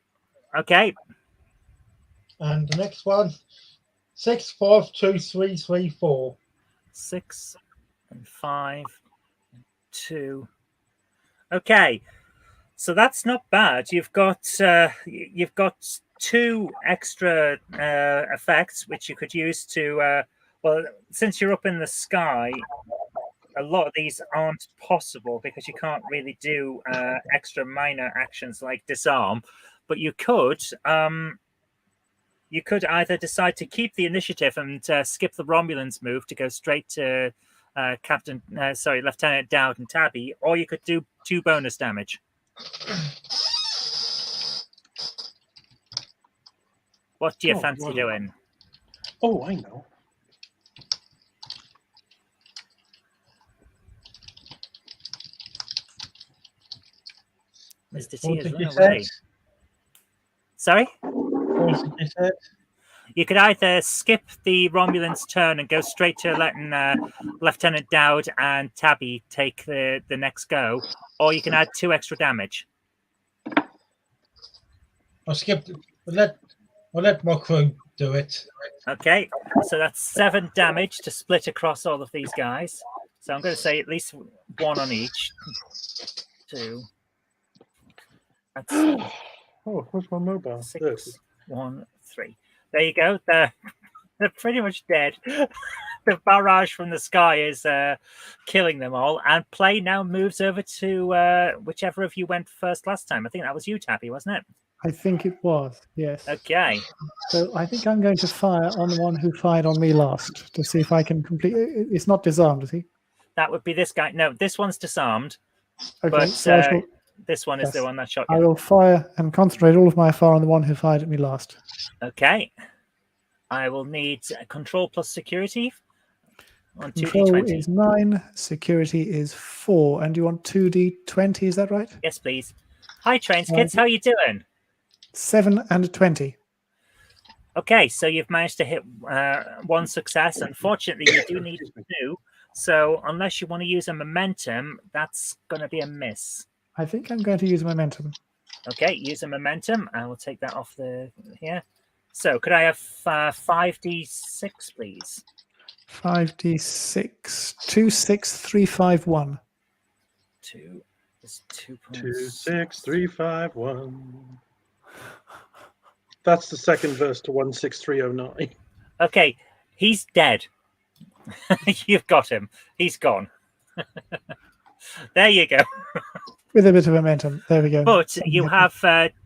[SPEAKER 1] Okay.
[SPEAKER 3] And the next one, 6, 5, 2, 3, 3, 4.
[SPEAKER 1] 6 and 5 and 2. Okay. So that's not bad. You've got 2 extra effects which you could use to well, since you're up in the sky, a lot of these aren't possible because you can't really do extra minor actions like disarm. But you could either decide to keep the initiative and skip the Romulans move to go straight to Lieutenant Dowd and Tabby, or you could do 2 bonus damage. What do you fancy
[SPEAKER 2] right.
[SPEAKER 1] doing?
[SPEAKER 2] Oh, I know.
[SPEAKER 1] Mr.
[SPEAKER 3] What
[SPEAKER 1] T has
[SPEAKER 3] did
[SPEAKER 1] run
[SPEAKER 3] you
[SPEAKER 1] away.
[SPEAKER 3] say?
[SPEAKER 1] Sorry?
[SPEAKER 3] What did you say?
[SPEAKER 1] You could either skip the Romulans' turn and go straight to letting Lieutenant Dowd and Tabby take the next go, or you can add 2 extra damage.
[SPEAKER 3] I'll skip. I'll let my crew do it.
[SPEAKER 1] Okay, so that's 7 damage to split across all of these guys. So I'm going to say at least 1 on each. 2. That's
[SPEAKER 2] Oh, where's my mobile?
[SPEAKER 1] 6, 1, 3. There you go. They're pretty much dead. The barrage from the sky is killing them all. And play now moves over to whichever of you went first last time. I think that was you, Tabby, wasn't it?
[SPEAKER 4] I think it was, yes.
[SPEAKER 1] Okay.
[SPEAKER 4] So I think I'm going to fire on the one who fired on me last to see if I can complete. It's not disarmed, is he?
[SPEAKER 1] That would be this guy. No, this one's disarmed.
[SPEAKER 4] Okay,
[SPEAKER 1] But
[SPEAKER 4] so I shall.
[SPEAKER 1] this one is the
[SPEAKER 4] Yes.
[SPEAKER 1] one that shot
[SPEAKER 4] I
[SPEAKER 1] you.
[SPEAKER 4] will fire and concentrate all of my fire on the one who fired at me last.
[SPEAKER 1] Okay. I will need control plus security on
[SPEAKER 4] Control
[SPEAKER 1] 2d20.
[SPEAKER 4] is 9, security is 4, and you want 2d20, is that right?
[SPEAKER 1] Yes, please. Hi, Trains Kids. How you doing?
[SPEAKER 4] 7 and 20.
[SPEAKER 1] Okay, so you've managed to hit 1 success. Unfortunately, you do need 2. So unless you want to use a momentum, that's going to be a miss.
[SPEAKER 4] I think I'm going to use momentum.
[SPEAKER 1] Okay, use a momentum. I will take that off the here. So could I have 5d6, please?
[SPEAKER 4] 5d6, 2, 6, 3, 5, 1.
[SPEAKER 1] 2 is 2 points.
[SPEAKER 2] 2, 6, 3, 5, 1. That's the second verse to 16309.
[SPEAKER 1] Okay, he's dead. You've got him. He's gone. There you go.
[SPEAKER 4] With a bit of momentum. There we go.
[SPEAKER 1] But you have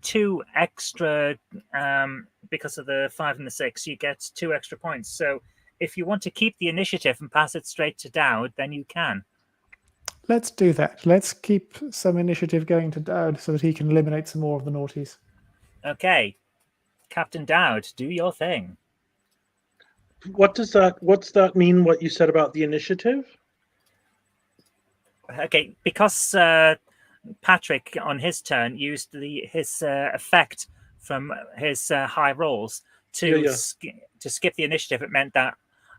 [SPEAKER 1] 2 extra, because of the 5 and the 6, you get 2 extra points. So if you want to keep the initiative and pass it straight to Dowd, then you can.
[SPEAKER 4] Let's do that. Let's keep some initiative going to Dowd so that he can eliminate some more of the naughties.
[SPEAKER 1] Okay. Captain Dowd, do your thing.
[SPEAKER 2] What's that mean, what you said about the initiative?
[SPEAKER 1] Okay, because Patrick on his turn used his effect from his high rolls to to skip the initiative, it meant that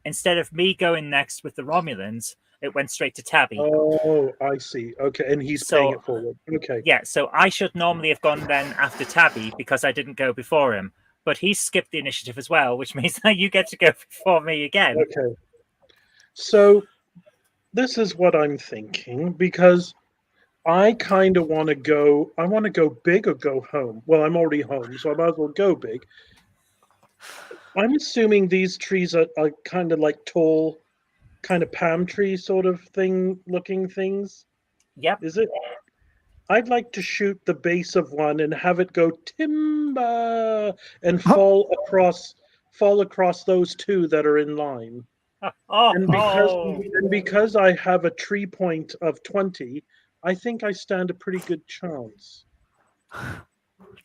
[SPEAKER 1] instead of me going next with the Romulans, it went straight to Tabby.
[SPEAKER 2] Oh, I see. Okay, and he's paying it forward. Okay.
[SPEAKER 1] Yeah, so I should normally have gone then after Tabby because I didn't go before him. But he skipped the initiative as well, which means that you get to go before me again.
[SPEAKER 2] Okay. So this is what I'm thinking, because I kind of want to go. I want to go big or go home. Well, I'm already home, so I might as well go big. I'm assuming these trees are kind of like tall, kind of palm tree sort of thing looking things.
[SPEAKER 1] Yep.
[SPEAKER 2] Is it? I'd like to shoot the base of one and have it go timber and fall across those 2 that are in line. And because I have a tree point of 20, I think I stand a pretty good chance.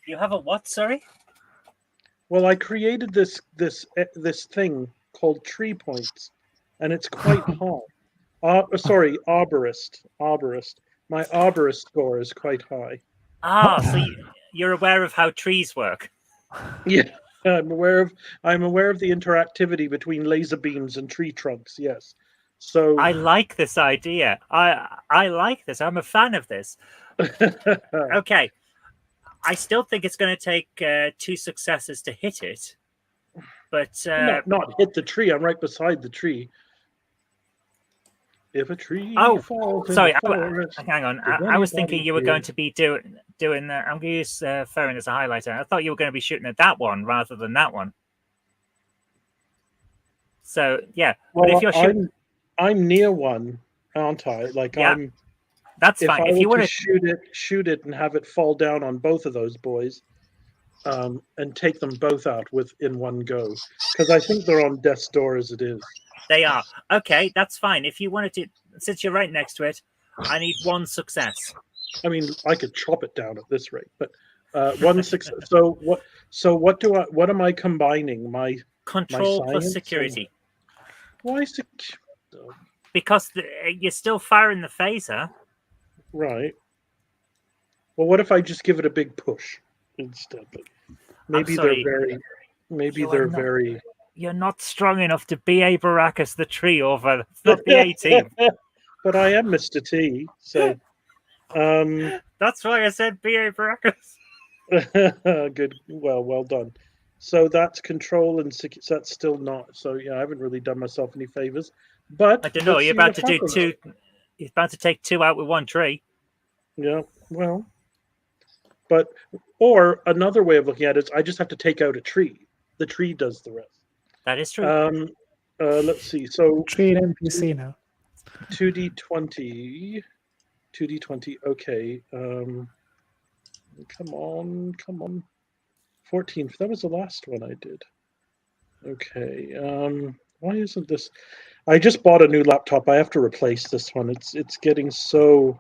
[SPEAKER 1] You have a what, sorry?
[SPEAKER 2] Well, I created this thing called tree points, and it's quite high. Arborist. My arborist score is quite high.
[SPEAKER 1] So you're aware of how trees work.
[SPEAKER 2] Yeah, I'm aware of the interactivity between laser beams and tree trunks. Yes, so
[SPEAKER 1] I like this idea. I like this. I'm a fan of this. Okay, I still think it's going to take 2 successes to hit it, but
[SPEAKER 2] not hit the tree. I'm right beside the tree. If a tree falls
[SPEAKER 1] sorry,
[SPEAKER 2] in the forest,
[SPEAKER 1] hang on. I was thinking you were going to be doing I'm going to use Ferrin as a highlighter. I thought you were going to be shooting at that one rather than that one. So yeah,
[SPEAKER 2] well,
[SPEAKER 1] but if you're shooting,
[SPEAKER 2] I'm near one, aren't I? Like
[SPEAKER 1] yeah, that's fine.
[SPEAKER 2] If you want
[SPEAKER 1] to
[SPEAKER 2] shoot it and have it fall down on both of those boys, and take them both out in one go, because I think they're on death's door as it is.
[SPEAKER 1] They are. Okay, that's fine. If you wanted to, since you're right next to it, I need 1 success.
[SPEAKER 2] I mean, I could chop it down at this rate, but 1 success. So what am I combining? My
[SPEAKER 1] control plus security.
[SPEAKER 2] Why
[SPEAKER 1] Because you're still firing the phaser.
[SPEAKER 2] Right. Well, what if I just give it a big push instead? But maybe they're very. Maybe
[SPEAKER 1] You are
[SPEAKER 2] they're
[SPEAKER 1] not-
[SPEAKER 2] very.
[SPEAKER 1] You're not strong enough to B.A. Baracus the tree over the BA team.
[SPEAKER 2] But I am Mr. T, so
[SPEAKER 1] That's why I said B.A. Baracus.
[SPEAKER 2] good. Well done. So that's control and that's still not. So yeah, I haven't really done myself any favors. But
[SPEAKER 1] I don't know.
[SPEAKER 2] let's
[SPEAKER 1] You're
[SPEAKER 2] see
[SPEAKER 1] about
[SPEAKER 2] what
[SPEAKER 1] to do
[SPEAKER 2] happens.
[SPEAKER 1] two. You're about to take two out with one tree.
[SPEAKER 2] Yeah. Well. But or another way of looking at it is I just have to take out a tree. The tree does the rest.
[SPEAKER 1] That is true.
[SPEAKER 2] Let's see. So
[SPEAKER 4] Tree and NPC now.
[SPEAKER 2] 2d20. 2d20. Okay. Come on. 14. That was the last one I did. Okay. Why isn't this? I just bought a new laptop. I have to replace this one. It's getting so.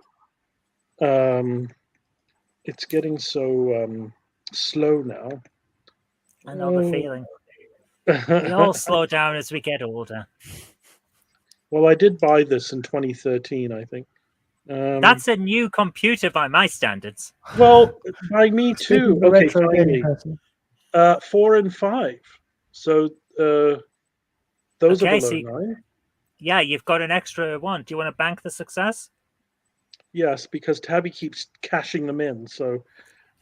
[SPEAKER 2] It's getting so slow now.
[SPEAKER 1] I know the feeling. We all slow down as we get older.
[SPEAKER 2] Well, I did buy this in 2013, I think.
[SPEAKER 1] That's a new computer by my standards.
[SPEAKER 2] Well, by me
[SPEAKER 4] Speaking
[SPEAKER 2] too.
[SPEAKER 4] of the
[SPEAKER 2] Okay,
[SPEAKER 4] retro gaming
[SPEAKER 2] finally.
[SPEAKER 4] person.
[SPEAKER 2] 4 and 5. So those
[SPEAKER 1] Okay,
[SPEAKER 2] are below
[SPEAKER 1] so
[SPEAKER 2] 9.
[SPEAKER 1] Yeah, you've got an extra one. Do you want to bank the success?
[SPEAKER 2] Yes, because Tabby keeps cashing them in, so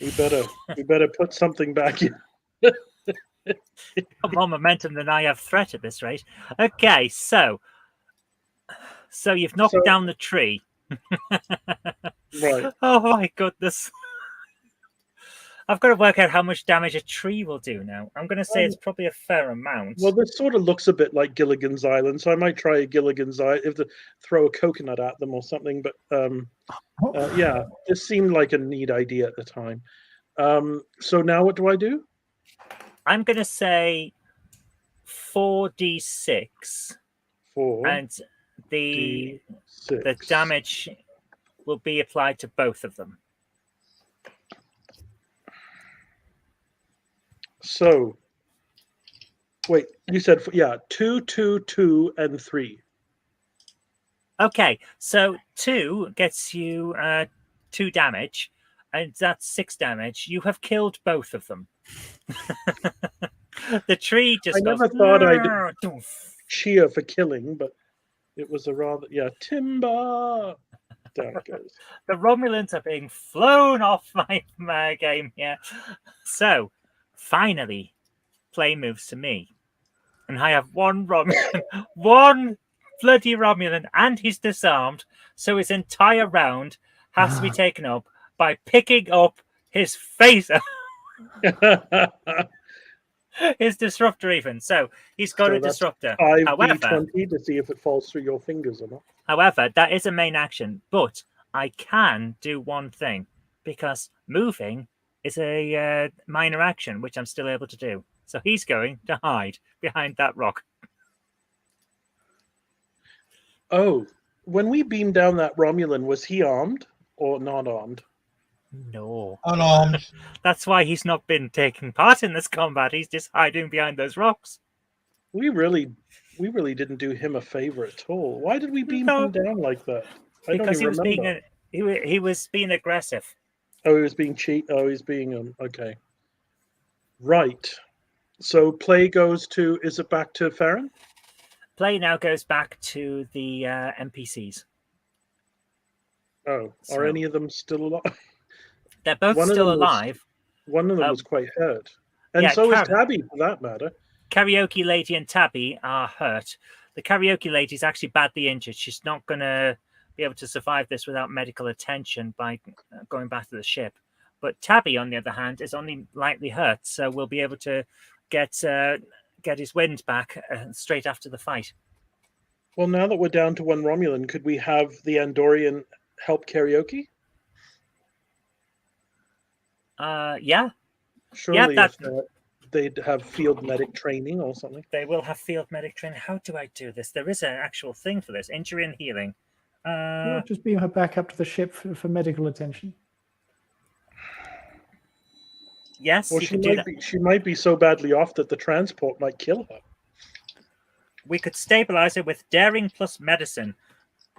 [SPEAKER 2] we better put something back in.
[SPEAKER 1] More momentum than I have threat at this rate. Okay, so you've knocked down the tree.
[SPEAKER 2] Right.
[SPEAKER 1] Oh my goodness. I've got to work out how much damage a tree will do now. I'm going to say it's probably a fair amount.
[SPEAKER 2] Well, this sort of looks a bit like Gilligan's Island, so I might try a Gilligan's Island if to throw a coconut at them or something. But yeah, this seemed like a neat idea at the time. So now what do I do?
[SPEAKER 1] I'm going to say 4d6.
[SPEAKER 2] 4.
[SPEAKER 1] And the
[SPEAKER 2] D6.
[SPEAKER 1] damage will be applied to both of them.
[SPEAKER 2] So, wait, you said 2, 2, 2, and 3.
[SPEAKER 1] Okay, so 2 gets you 2 damage, and that's 6 damage. You have killed both of them. The tree just
[SPEAKER 2] I
[SPEAKER 1] goes,
[SPEAKER 2] never thought I'd
[SPEAKER 1] doof.
[SPEAKER 2] cheer for killing, but it was a rather timber. Down it goes.
[SPEAKER 1] The Romulans are being flown off my game here. So, finally, play moves to me. And I have one Romulan, one bloody Romulan, and he's disarmed. So his entire round has to be taken up by picking up his phaser, his disruptor even. So he's got a
[SPEAKER 2] that's
[SPEAKER 1] disruptor.
[SPEAKER 2] 5d20 to see if it falls through your fingers or not.
[SPEAKER 1] However, that is a main action, but I can do one thing because moving is a minor action, which I'm still able to do. So he's going to hide behind that rock.
[SPEAKER 2] Oh, when we beamed down that Romulan, was he armed or not armed?
[SPEAKER 1] No.
[SPEAKER 3] Unarmed.
[SPEAKER 1] That's why he's not been taking part in this combat. He's just hiding behind those rocks.
[SPEAKER 2] We really didn't do him a favor at all. Why did we beam him down like that? I
[SPEAKER 1] Because
[SPEAKER 2] don't even remember.
[SPEAKER 1] he was being aggressive.
[SPEAKER 2] Oh, he was being cheat. Oh, he's being okay. Right. So play goes to. Is it back to Farron?
[SPEAKER 1] Play now goes back to the NPCs.
[SPEAKER 2] Oh,
[SPEAKER 1] So-
[SPEAKER 2] are any of them still alive?
[SPEAKER 1] They're both
[SPEAKER 2] One of
[SPEAKER 1] still
[SPEAKER 2] them was-
[SPEAKER 1] alive.
[SPEAKER 2] One of them was quite hurt, and
[SPEAKER 1] yeah,
[SPEAKER 2] so is
[SPEAKER 1] Karen.
[SPEAKER 2] Tabby, for that matter.
[SPEAKER 1] Karaoke Lady and Tabby are hurt. The Karaoke Lady is actually badly injured. She's not going to be able to survive this without medical attention by going back to the ship. But Tabby, on the other hand, is only lightly hurt, so we'll be able to get his wind back straight after the fight.
[SPEAKER 2] Well, now that we're down to one Romulan, could we have the Andorian help Karaoke?
[SPEAKER 1] Yeah,
[SPEAKER 2] Surely
[SPEAKER 1] that-
[SPEAKER 2] if, they'd have field medic training or something.
[SPEAKER 1] they will have field medic training. How do I do this? There is an actual thing for this: injury and healing.
[SPEAKER 4] Just beam her back up to the ship for medical attention.
[SPEAKER 1] Yes,
[SPEAKER 2] Well,
[SPEAKER 1] you
[SPEAKER 2] she
[SPEAKER 1] can do
[SPEAKER 2] might
[SPEAKER 1] that.
[SPEAKER 2] be. She might be so badly off that the transport might kill her.
[SPEAKER 1] We could stabilize it with daring plus medicine,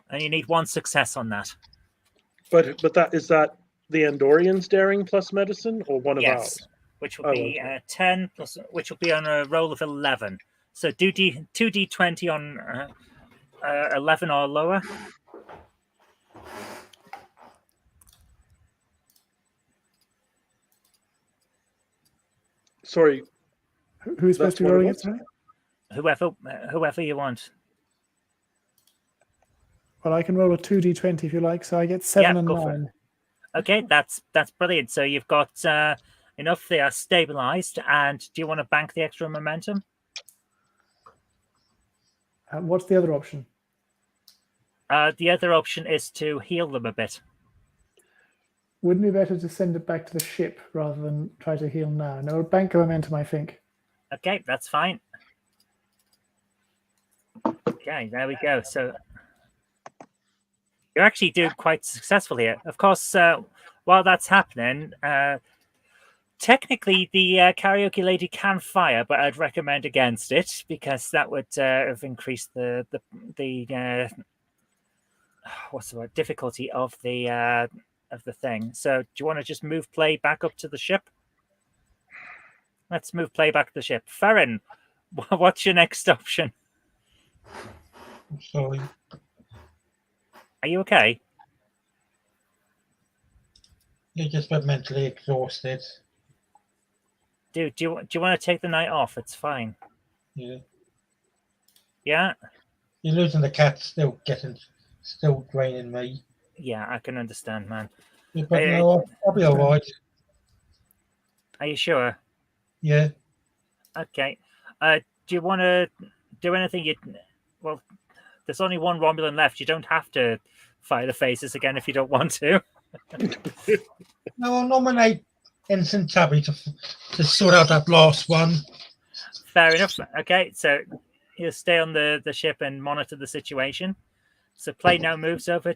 [SPEAKER 1] and you need one success on that.
[SPEAKER 2] But that is that the Andorian's daring plus medicine or one of
[SPEAKER 1] Yes,
[SPEAKER 2] ours?
[SPEAKER 1] which will
[SPEAKER 2] Oh,
[SPEAKER 1] be
[SPEAKER 2] okay.
[SPEAKER 1] 10 plus, which will be on a roll of 11. So do 2d20 on 11 or lower.
[SPEAKER 2] Sorry,
[SPEAKER 4] Who's supposed
[SPEAKER 2] that's
[SPEAKER 4] to be
[SPEAKER 2] what it
[SPEAKER 4] rolling it?
[SPEAKER 2] was?
[SPEAKER 4] Sorry?
[SPEAKER 1] Whoever you want.
[SPEAKER 4] Well, I can roll a 2d20 if you like, so I get
[SPEAKER 1] Yeah,
[SPEAKER 4] 7 and
[SPEAKER 1] go for it.
[SPEAKER 4] 9.
[SPEAKER 1] Okay, that's brilliant. So you've got enough. They are stabilized. And do you want to bank the extra momentum?
[SPEAKER 4] What's the other option?
[SPEAKER 1] The other option is to heal them a bit.
[SPEAKER 4] Wouldn't it be better to send it back to the ship rather than try to heal now? No, bank of momentum, I think.
[SPEAKER 1] Okay, that's fine. Okay, there we go. So you're actually doing quite successful here. Of course, while that's happening, technically the karaoke lady can fire, but I'd recommend against it because that would have increased the what's the word, difficulty of the thing. So do you want to just move play back up to the ship? Let's move play back to the ship. Farron, what's your next option?
[SPEAKER 3] Sorry.
[SPEAKER 1] Are you okay?
[SPEAKER 3] You just went mentally exhausted.
[SPEAKER 1] Do you want to take the night off? It's fine.
[SPEAKER 3] Yeah.
[SPEAKER 1] Yeah?
[SPEAKER 3] You're losing the cat, still draining me.
[SPEAKER 1] Yeah, I can understand, man.
[SPEAKER 3] Yeah, but no, I'll be all right.
[SPEAKER 1] Are you sure?
[SPEAKER 3] Yeah.
[SPEAKER 1] Okay. Do you want to do anything? Well, there's only one Romulan left. You don't have to fire the faces again if you don't want to.
[SPEAKER 3] No, I'll nominate Ensign Tabby to sort out that last one.
[SPEAKER 1] Fair enough. Okay, so you'll stay on the ship and monitor the situation. So play now moves over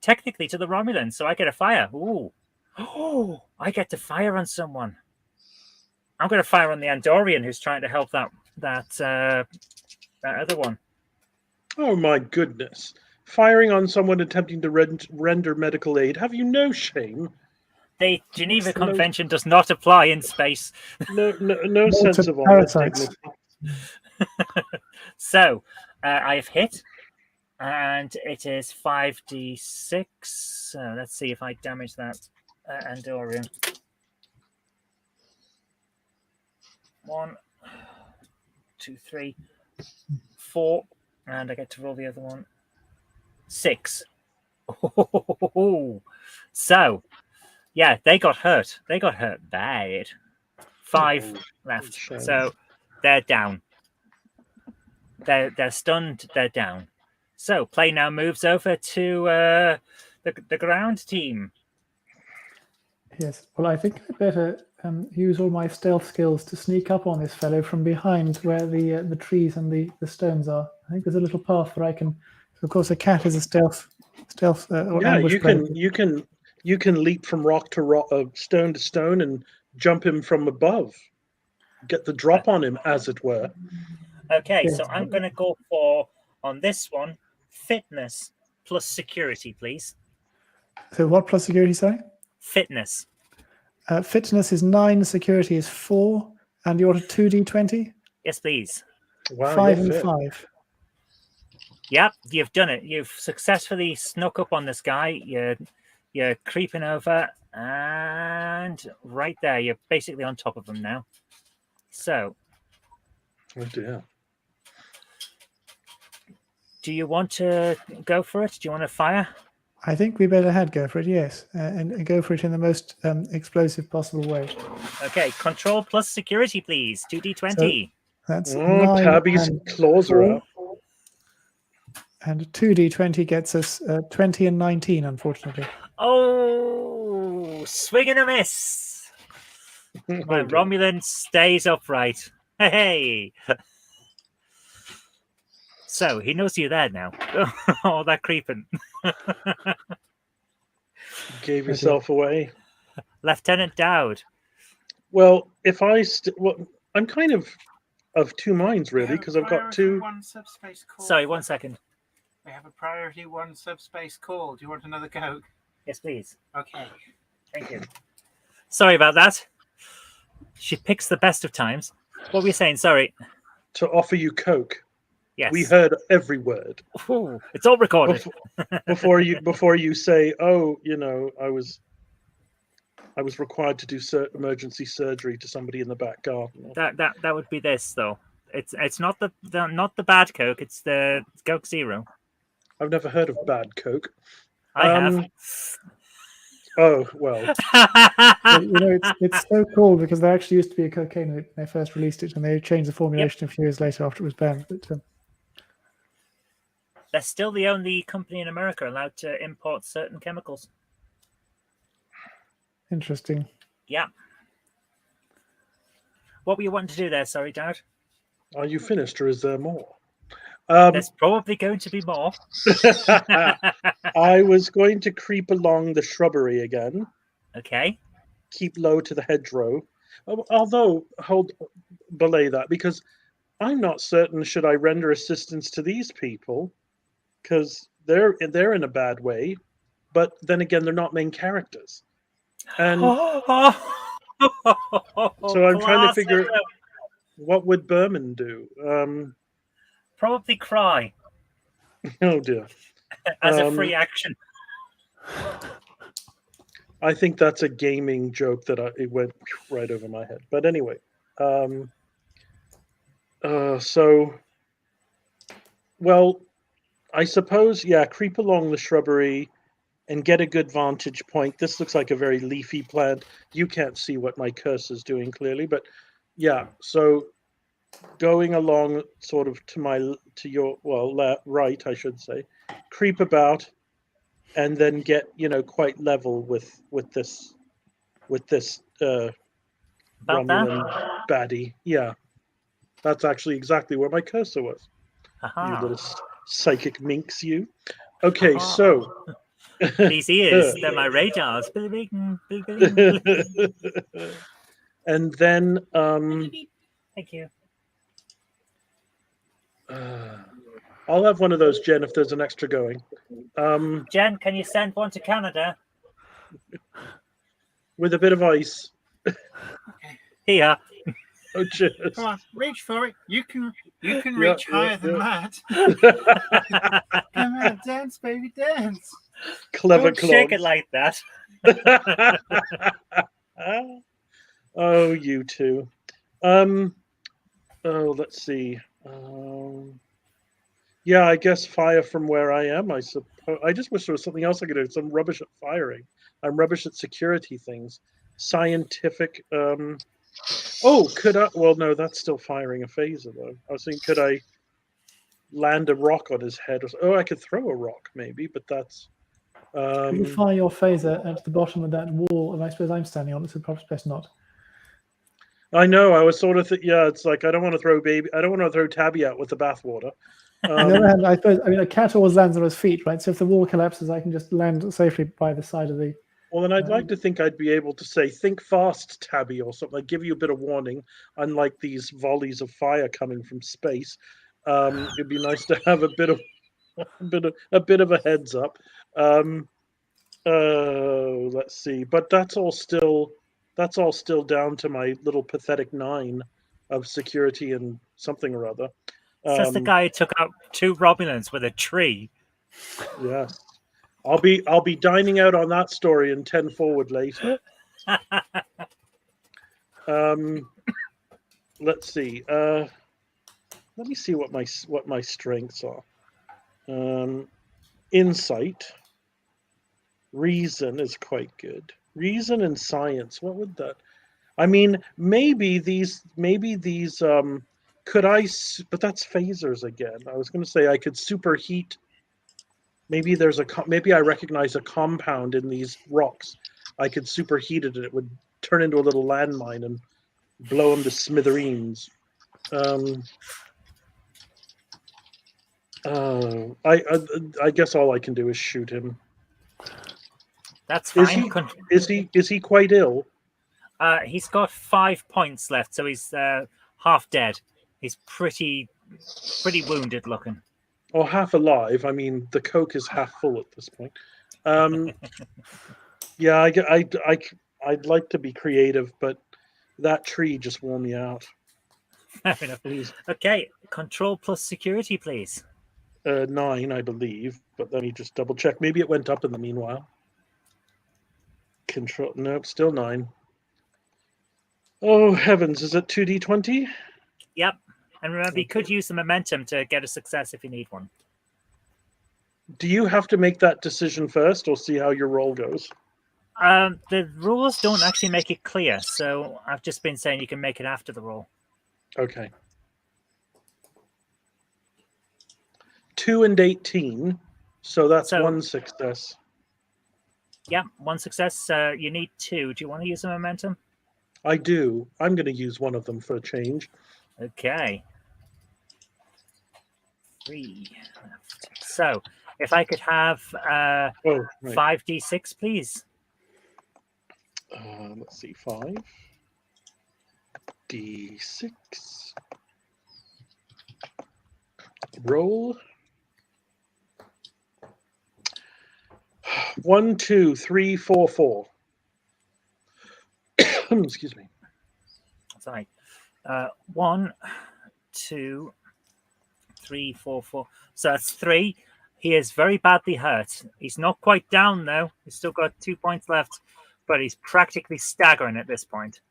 [SPEAKER 1] technically to the Romulans. So I get a fire. Ooh. Oh, I get to fire on someone. I'm going to fire on the Andorian who's trying to help that other one.
[SPEAKER 2] Oh my goodness. Firing on someone attempting to render medical aid. Have you no shame?
[SPEAKER 1] The Geneva Convention does not apply in space.
[SPEAKER 2] No sense of honor.
[SPEAKER 4] Parasites.
[SPEAKER 1] So I have hit, and it is 5d6. So let's see if I damage that Andorian. 1, 2, 3, 4, and I get to roll the other one. 6. Oh. So, yeah, they got hurt. They got hurt bad. 5 left.
[SPEAKER 2] shame.
[SPEAKER 1] So they're down. They're stunned. They're down. So play now moves over to the ground team.
[SPEAKER 4] Yes. Well, I think I'd better use all my stealth skills to sneak up on this fellow from behind where the trees and the stones are. I think there's a little path where I can. Of course, a cat is a stealth or
[SPEAKER 2] Yeah,
[SPEAKER 4] ambush predator.
[SPEAKER 2] you can leap from rock to rock, stone to stone, and jump him from above. Get the drop on him, as it were.
[SPEAKER 1] Okay,
[SPEAKER 4] Yes.
[SPEAKER 1] so I'm going to go for, on this one, fitness plus security, please.
[SPEAKER 4] So what plus security, sorry?
[SPEAKER 1] Fitness.
[SPEAKER 4] Fitness is 9, security is 4, and you're at 2d20?
[SPEAKER 1] Yes, please.
[SPEAKER 2] Wow,
[SPEAKER 4] 5
[SPEAKER 2] you're
[SPEAKER 4] and
[SPEAKER 2] fit.
[SPEAKER 4] 5.
[SPEAKER 1] Yep, you've done it. You've successfully snuck up on this guy. You're creeping over, and right there, you're basically on top of him now. So,
[SPEAKER 2] Oh dear.
[SPEAKER 1] do you want to go for it? Do you want to fire?
[SPEAKER 4] I think we better go for it, yes, and go for it in the most explosive possible way.
[SPEAKER 1] Okay, control plus security, please. 2d20.
[SPEAKER 4] That's
[SPEAKER 2] Oh,
[SPEAKER 4] 9
[SPEAKER 2] Tabby's
[SPEAKER 4] and
[SPEAKER 2] claws are
[SPEAKER 4] 4,
[SPEAKER 2] out.
[SPEAKER 4] and 2d20 gets us 20 and 19, unfortunately.
[SPEAKER 1] Oh, swing and a miss. My
[SPEAKER 2] Oh, dear.
[SPEAKER 1] Romulan stays upright. Hey. So he knows you're there now. All that creeping.
[SPEAKER 2] Gave yourself away.
[SPEAKER 1] Lieutenant Dowd.
[SPEAKER 2] Well, if I'm kind of two minds really, because I've got two.
[SPEAKER 5] One subspace call.
[SPEAKER 1] Sorry, 1 second.
[SPEAKER 5] We have a priority 1 subspace call. Do you want another Coke?
[SPEAKER 1] Yes, please.
[SPEAKER 5] Okay.
[SPEAKER 1] Thank you. Sorry about that. She picks the best of times. What were you saying? Sorry.
[SPEAKER 2] To offer you Coke.
[SPEAKER 1] Yes.
[SPEAKER 2] We heard every word.
[SPEAKER 1] Ooh, it's all recorded.
[SPEAKER 2] Before you say, oh, you know, I was required to do emergency surgery to somebody in the back garden.
[SPEAKER 1] That would be this though. It's not the bad Coke. It's the Coke Zero.
[SPEAKER 2] I've never heard of bad Coke.
[SPEAKER 1] I have.
[SPEAKER 2] Oh well.
[SPEAKER 4] You know, it's so cool because there actually used to be a cocaine when they first released it, and they changed the formulation a few years later after it was banned. But
[SPEAKER 1] They're still the only company in America allowed to import certain chemicals.
[SPEAKER 4] interesting.
[SPEAKER 1] Yeah. What were you wanting to do there? Sorry, Dad.
[SPEAKER 2] Are you finished, or is there more?
[SPEAKER 1] There's probably going to be more.
[SPEAKER 2] I was going to creep along the shrubbery again.
[SPEAKER 1] Okay.
[SPEAKER 2] Keep low to the hedgerow. Although, belay that, because I'm not certain should I render assistance to these people, because they're in a bad way. But then again, they're not main characters, and so I'm trying to figure what would Berman do.
[SPEAKER 1] Probably cry
[SPEAKER 2] Oh dear.
[SPEAKER 1] as a free action.
[SPEAKER 2] I think that's a gaming joke that it went right over my head. But anyway, well, I suppose, yeah, creep along the shrubbery and get a good vantage point. This looks like a very leafy plant. You can't see what my cursor is doing clearly, but yeah, so going along sort of to your right, I should say, creep about, and then get quite level with this Romulan baddie. Yeah, that's actually exactly where my cursor was. You little psychic minx, you. Okay, so
[SPEAKER 1] these ears, they're my radars.
[SPEAKER 2] And then
[SPEAKER 1] thank you.
[SPEAKER 2] I'll have one of those, Jen, if there's an extra going.
[SPEAKER 1] Jen, can you send one to Canada?
[SPEAKER 2] With a bit of ice.
[SPEAKER 1] Here.
[SPEAKER 2] Oh, cheers.
[SPEAKER 5] Come on, reach for it. You can reach higher than that. Come on, dance, baby, dance.
[SPEAKER 2] Clever
[SPEAKER 1] Don't shake it like that.
[SPEAKER 2] Oh, you two. Let's see. Yeah, I guess fire from where I am, I suppose. I just wish there was something else I could do. Some rubbish at firing. I'm rubbish at security things. Scientific. Could I? Well, no, that's still firing a phaser, though. I was thinking, could I land a rock on his head? I could throw a rock, maybe, but that's...
[SPEAKER 4] You can fire your phaser at the bottom of that wall, and I suppose I'm standing on it, so perhaps best not.
[SPEAKER 2] I know. I was sort of it's like I don't want to throw Tabby out with the bathwater.
[SPEAKER 4] On the other hand, I suppose a cat always lands on his feet, right? So if the wall collapses, I can just land safely by the side of the.
[SPEAKER 2] Well, then I'd like to think I'd be able to say, "Think fast, Tabby," or something. Like give you a bit of warning. Unlike these volleys of fire coming from space, it'd be nice to have a bit of a heads up. Let's see, but that's all still down to my little pathetic 9 of security and something or other.
[SPEAKER 1] That's the guy who took out 2 Romulans with a tree.
[SPEAKER 2] Yes, I'll be dining out on that story in 10 forward later. Let's see. Let me see what my strengths are. Insight. Reason is quite good. Reason and science. What would that? I mean, maybe these. Could I? But that's phasers again. I was going to say I could superheat. Maybe maybe I recognize a compound in these rocks. I could superheat it, and it would turn into a little landmine and blow them to smithereens. I guess all I can do is shoot him.
[SPEAKER 1] That's fine.
[SPEAKER 2] Is he quite ill?
[SPEAKER 1] He's got 5 points left, so he's half dead. He's pretty wounded looking.
[SPEAKER 2] Or half alive. I mean, the Coke is half full at this point. Yeah, I'd like to be creative, but That tree just wore me out.
[SPEAKER 1] Fair enough.
[SPEAKER 2] Please.
[SPEAKER 1] Okay, control plus security, please.
[SPEAKER 2] 9, I believe, but let me just double check. Maybe it went up in the meanwhile. Control, nope, still 9. Oh heavens, is it 2d20?
[SPEAKER 1] Yep. And remember, you
[SPEAKER 2] Okay.
[SPEAKER 1] could use the momentum to get a success if you need one.
[SPEAKER 2] Do you have to make that decision first, or see how your roll goes?
[SPEAKER 1] The rules don't actually make it clear, so I've just been saying you can make it after the roll.
[SPEAKER 2] Okay. 2 and 18, so that's
[SPEAKER 1] So-
[SPEAKER 2] 1 success.
[SPEAKER 1] Yeah, one success. You need 2. Do you want to use the momentum?
[SPEAKER 2] I do. I'm going to use one of them for a change.
[SPEAKER 1] Okay. 3 left. So, if I could have
[SPEAKER 2] Oh, right.
[SPEAKER 1] 5d6, please.
[SPEAKER 2] Let's see, 5 d6. Roll. 1, 2, 3, 4, 4. Excuse me.
[SPEAKER 1] Sorry. 1, 2, 3, 4, 4. So that's 3. He is very badly hurt. He's not quite down though. He's still got 2 points left, but he's practically staggering at this point.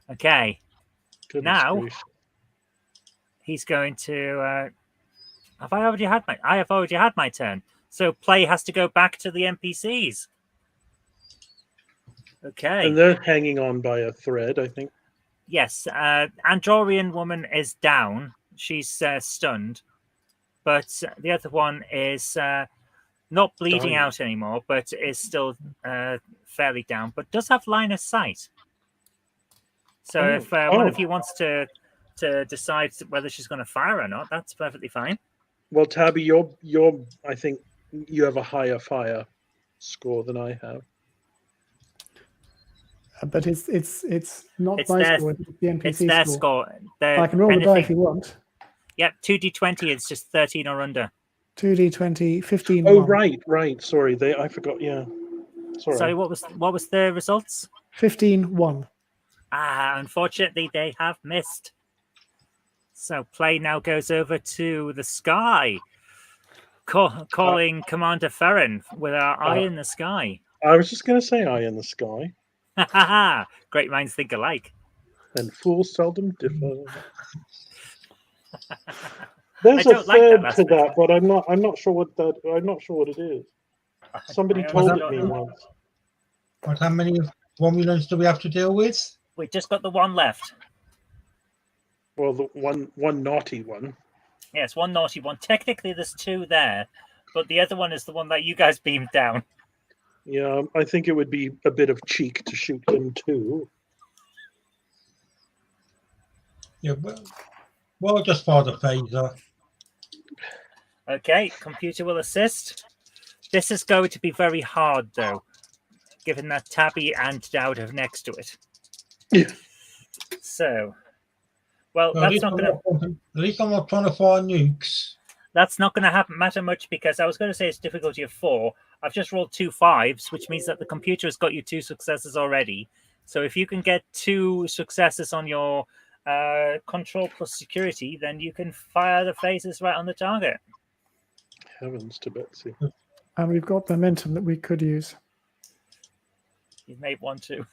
[SPEAKER 1] Okay.
[SPEAKER 2] Goodness
[SPEAKER 1] Now-
[SPEAKER 2] gracious.
[SPEAKER 1] He's going to. Have I already had my? I have already had my turn. So play has to go back to the NPCs. Okay.
[SPEAKER 2] And they're hanging on by a thread, I think.
[SPEAKER 1] Yes. Andorian woman is down. She's stunned, but the other one is not bleeding
[SPEAKER 2] Dying.
[SPEAKER 1] out anymore, but is still fairly down. But does have line of sight. So
[SPEAKER 2] Oh.
[SPEAKER 1] if one of
[SPEAKER 2] Oh.
[SPEAKER 1] you wants to decide whether she's going to fire or not, that's perfectly fine.
[SPEAKER 2] Well, Tabby, you're I think you have a higher fire score than I have.
[SPEAKER 4] But it's not
[SPEAKER 1] It's
[SPEAKER 4] my
[SPEAKER 1] their-
[SPEAKER 4] score, it's the NPC
[SPEAKER 1] It's their
[SPEAKER 4] score.
[SPEAKER 1] score. Their,
[SPEAKER 4] I can roll the die if you want.
[SPEAKER 1] Yep, 2d20 is just 13 or under.
[SPEAKER 4] 2d20, 15.
[SPEAKER 2] Oh,
[SPEAKER 4] 1.
[SPEAKER 2] right. Sorry, I forgot. Yeah, sorry.
[SPEAKER 1] Sorry, what was the results?
[SPEAKER 4] 15, 1.
[SPEAKER 1] Unfortunately, they have missed. So play now goes over to the sky, calling Commander Ferrin with our eye in the sky.
[SPEAKER 2] I was just going to say eye in the sky,
[SPEAKER 1] Great minds think alike.
[SPEAKER 2] and fools seldom differ. There's
[SPEAKER 1] I
[SPEAKER 2] a
[SPEAKER 1] don't like that
[SPEAKER 2] third
[SPEAKER 1] last
[SPEAKER 2] to
[SPEAKER 1] bit.
[SPEAKER 2] that, but I'm not sure what that. I'm not sure what it is. Somebody
[SPEAKER 1] I
[SPEAKER 2] told
[SPEAKER 1] also
[SPEAKER 2] it me
[SPEAKER 1] don't know.
[SPEAKER 2] once.
[SPEAKER 3] But how many Romulans do we have to deal with?
[SPEAKER 1] We just got the one left.
[SPEAKER 2] Well, the one naughty one.
[SPEAKER 1] Yes, one naughty one. Technically, there's 2 there, but the other one is the one that you guys beamed down.
[SPEAKER 2] Yeah, I think it would be a bit of cheek to shoot him too.
[SPEAKER 3] Yeah, well, just fire the phaser.
[SPEAKER 1] Okay, computer will assist. This is going to be very hard, though, given that Tabby and Dowd are next to it.
[SPEAKER 2] Yeah.
[SPEAKER 1] So, well,
[SPEAKER 3] Well,
[SPEAKER 1] that's not going to
[SPEAKER 3] at least I'm not trying to fire nukes.
[SPEAKER 1] matter much because I was going to say it's difficulty of 4. I've just rolled 2 5s, which means that the computer has got you 2 successes already. So if you can get 2 successes on your control plus security, then you can fire the phasers right on the target.
[SPEAKER 2] Heavens to Betsy.
[SPEAKER 4] And we've got momentum that we could use.
[SPEAKER 1] You may want to.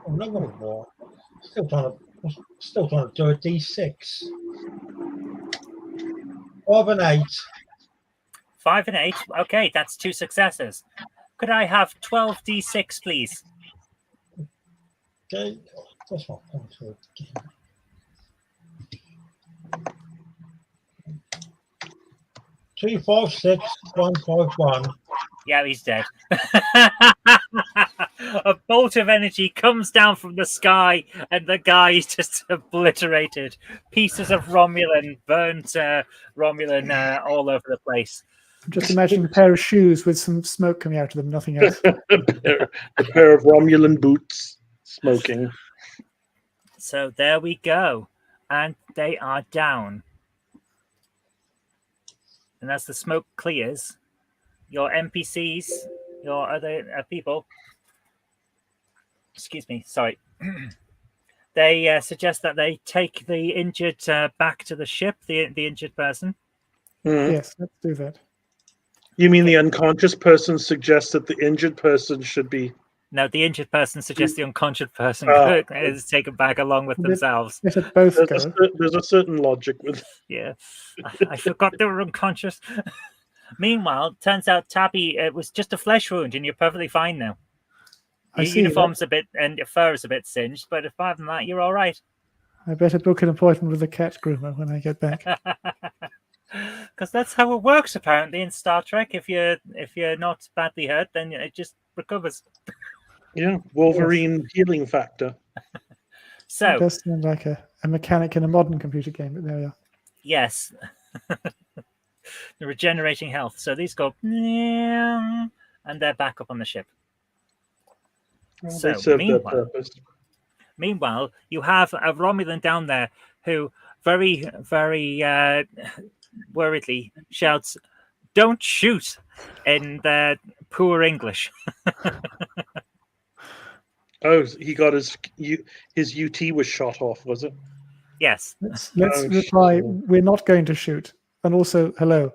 [SPEAKER 3] Another one. Still trying to do a D6. 5 and 8.
[SPEAKER 1] 5 and 8. Okay, that's 2 successes. Could I have 12d6, please?
[SPEAKER 3] Okay, that's not going to again. Two, 5, 6, 1, 5, 1.
[SPEAKER 1] Yeah, he's dead. A bolt of energy comes down from the sky, and the guy is just obliterated. Pieces of Romulan, burnt Romulan all over the place.
[SPEAKER 4] Just imagine a pair of shoes with some smoke coming out of them, nothing else.
[SPEAKER 2] a pair of Romulan boots smoking.
[SPEAKER 1] So there we go. And they are down. and as the smoke clears, your NPCs, your other people, excuse me, sorry, they suggest that they take the injured back to the ship, the injured person.
[SPEAKER 4] Yes, let's do that.
[SPEAKER 2] You mean the unconscious person suggests that the injured person should be?
[SPEAKER 1] No, the injured person suggests the unconscious person
[SPEAKER 2] Oh.
[SPEAKER 1] is taken back along with
[SPEAKER 4] They-
[SPEAKER 1] themselves.
[SPEAKER 4] Let it both
[SPEAKER 2] There's
[SPEAKER 4] go.
[SPEAKER 2] there's a certain logic with.
[SPEAKER 1] Yeah, I forgot they were unconscious. Meanwhile, turns out Tabby, it was just a flesh wound, and you're perfectly fine now.
[SPEAKER 4] I
[SPEAKER 1] Your
[SPEAKER 4] see.
[SPEAKER 1] uniform's a bit, and your fur is a bit singed, but apart from that, you're all right.
[SPEAKER 4] I better book an appointment with the cat groomer when I get back.
[SPEAKER 1] Because that's how it works, apparently, in Star Trek. If you're not badly hurt, then it just recovers.
[SPEAKER 2] Yeah, Wolverine healing factor.
[SPEAKER 4] It
[SPEAKER 1] So
[SPEAKER 4] does sound like a mechanic in a modern computer game, but there we are.
[SPEAKER 1] yes, the regenerating health. So these go, and they're back up on the ship.
[SPEAKER 2] Well,
[SPEAKER 1] So,
[SPEAKER 2] they serve their
[SPEAKER 1] meanwhile-
[SPEAKER 2] purpose.
[SPEAKER 1] Meanwhile, you have a Romulan down there who very, very worriedly shouts, "Don't shoot!" in their poor English.
[SPEAKER 2] Oh, he got his UT was shot off, was it?
[SPEAKER 1] Yes.
[SPEAKER 4] Let's
[SPEAKER 2] Oh,
[SPEAKER 4] reply,
[SPEAKER 2] shit.
[SPEAKER 4] we're not going to shoot. And also, hello.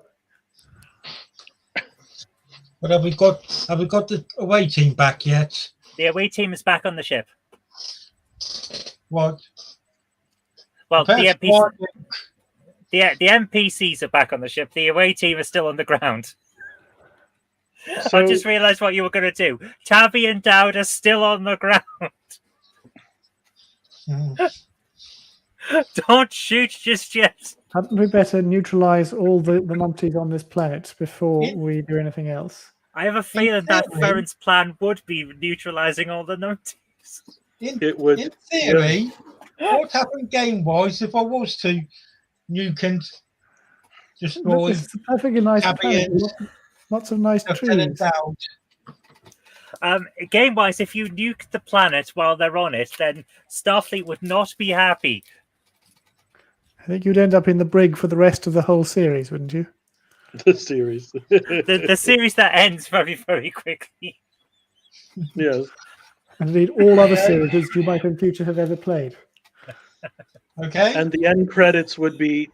[SPEAKER 3] But have we got the away team back yet?
[SPEAKER 1] The away team is back on the ship.
[SPEAKER 3] What?
[SPEAKER 1] Well, the
[SPEAKER 3] Perhaps
[SPEAKER 1] NPCs,
[SPEAKER 3] why-
[SPEAKER 1] the NPCs are back on the ship. The away team is still on the ground.
[SPEAKER 2] So
[SPEAKER 1] I just realised what you were going to do. Tabby and Dowd are still on the ground.
[SPEAKER 3] Mm.
[SPEAKER 1] Don't shoot just yet.
[SPEAKER 4] Hadn't we better neutralize all the numpties on this planet before
[SPEAKER 3] Yeah.
[SPEAKER 4] we do anything else?
[SPEAKER 1] I have a feeling that
[SPEAKER 3] theory-
[SPEAKER 1] Ferent's plan would be neutralising all the numpties.
[SPEAKER 2] it would.
[SPEAKER 3] In theory, what would happen game-wise if I was to nuke and destroy
[SPEAKER 4] This is a perfectly nice
[SPEAKER 3] Tabby
[SPEAKER 4] planet.
[SPEAKER 3] and-
[SPEAKER 4] Lots of nice
[SPEAKER 3] Lieutenant
[SPEAKER 4] trees.
[SPEAKER 3] Dowd?
[SPEAKER 1] Game-wise, if you nuke the planet while they're on it, then Starfleet would not be happy.
[SPEAKER 4] I think you'd end up in the brig for the rest of the whole series, wouldn't you?
[SPEAKER 2] The series.
[SPEAKER 1] The series that ends very, very quickly.
[SPEAKER 2] Yes.
[SPEAKER 4] And indeed, all other series you might in future have ever played.
[SPEAKER 3] Okay.
[SPEAKER 2] And the end credits would be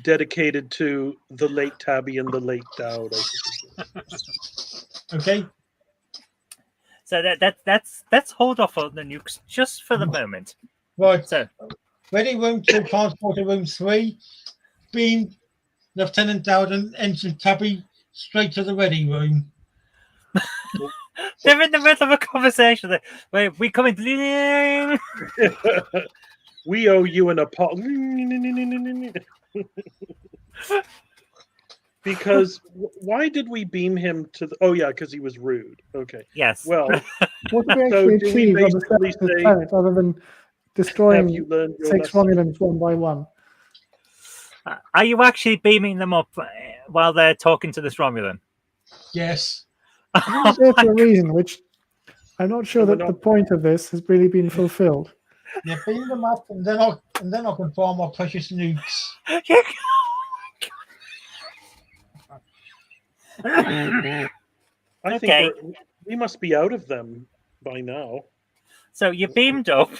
[SPEAKER 2] dedicated to the late Tabby and the late Dowd. I suppose.
[SPEAKER 3] Okay.
[SPEAKER 1] So let's hold off on the nukes just for the moment.
[SPEAKER 3] Right.
[SPEAKER 1] So
[SPEAKER 3] Ready room 2, transporter room 3. Beam Lieutenant Dowd and Ensign Tabby straight to the ready room.
[SPEAKER 1] they're in the middle of a conversation. Where we come in.
[SPEAKER 2] We owe you an apology. Because why did we beam him to the? Oh yeah, because he was rude. Okay.
[SPEAKER 1] Yes.
[SPEAKER 2] Well,
[SPEAKER 4] What do we
[SPEAKER 2] So
[SPEAKER 4] actually
[SPEAKER 2] do we
[SPEAKER 4] achieve on the
[SPEAKER 2] basically
[SPEAKER 4] surface of the
[SPEAKER 2] say-
[SPEAKER 4] planet other than
[SPEAKER 2] have
[SPEAKER 4] destroying
[SPEAKER 2] you learned your
[SPEAKER 4] 6
[SPEAKER 2] lesson?
[SPEAKER 4] Romulans one by one?
[SPEAKER 1] Are you actually beaming them up while they're talking to this Romulan?
[SPEAKER 3] Yes.
[SPEAKER 4] It's there for a reason, which I'm not sure
[SPEAKER 2] So we're
[SPEAKER 4] that the
[SPEAKER 2] not-
[SPEAKER 4] point of this has really been fulfilled.
[SPEAKER 3] Yeah, beam them up and then I can fire my precious nukes.
[SPEAKER 2] I
[SPEAKER 1] Okay.
[SPEAKER 2] think we must be out of them by now.
[SPEAKER 1] So you beamed up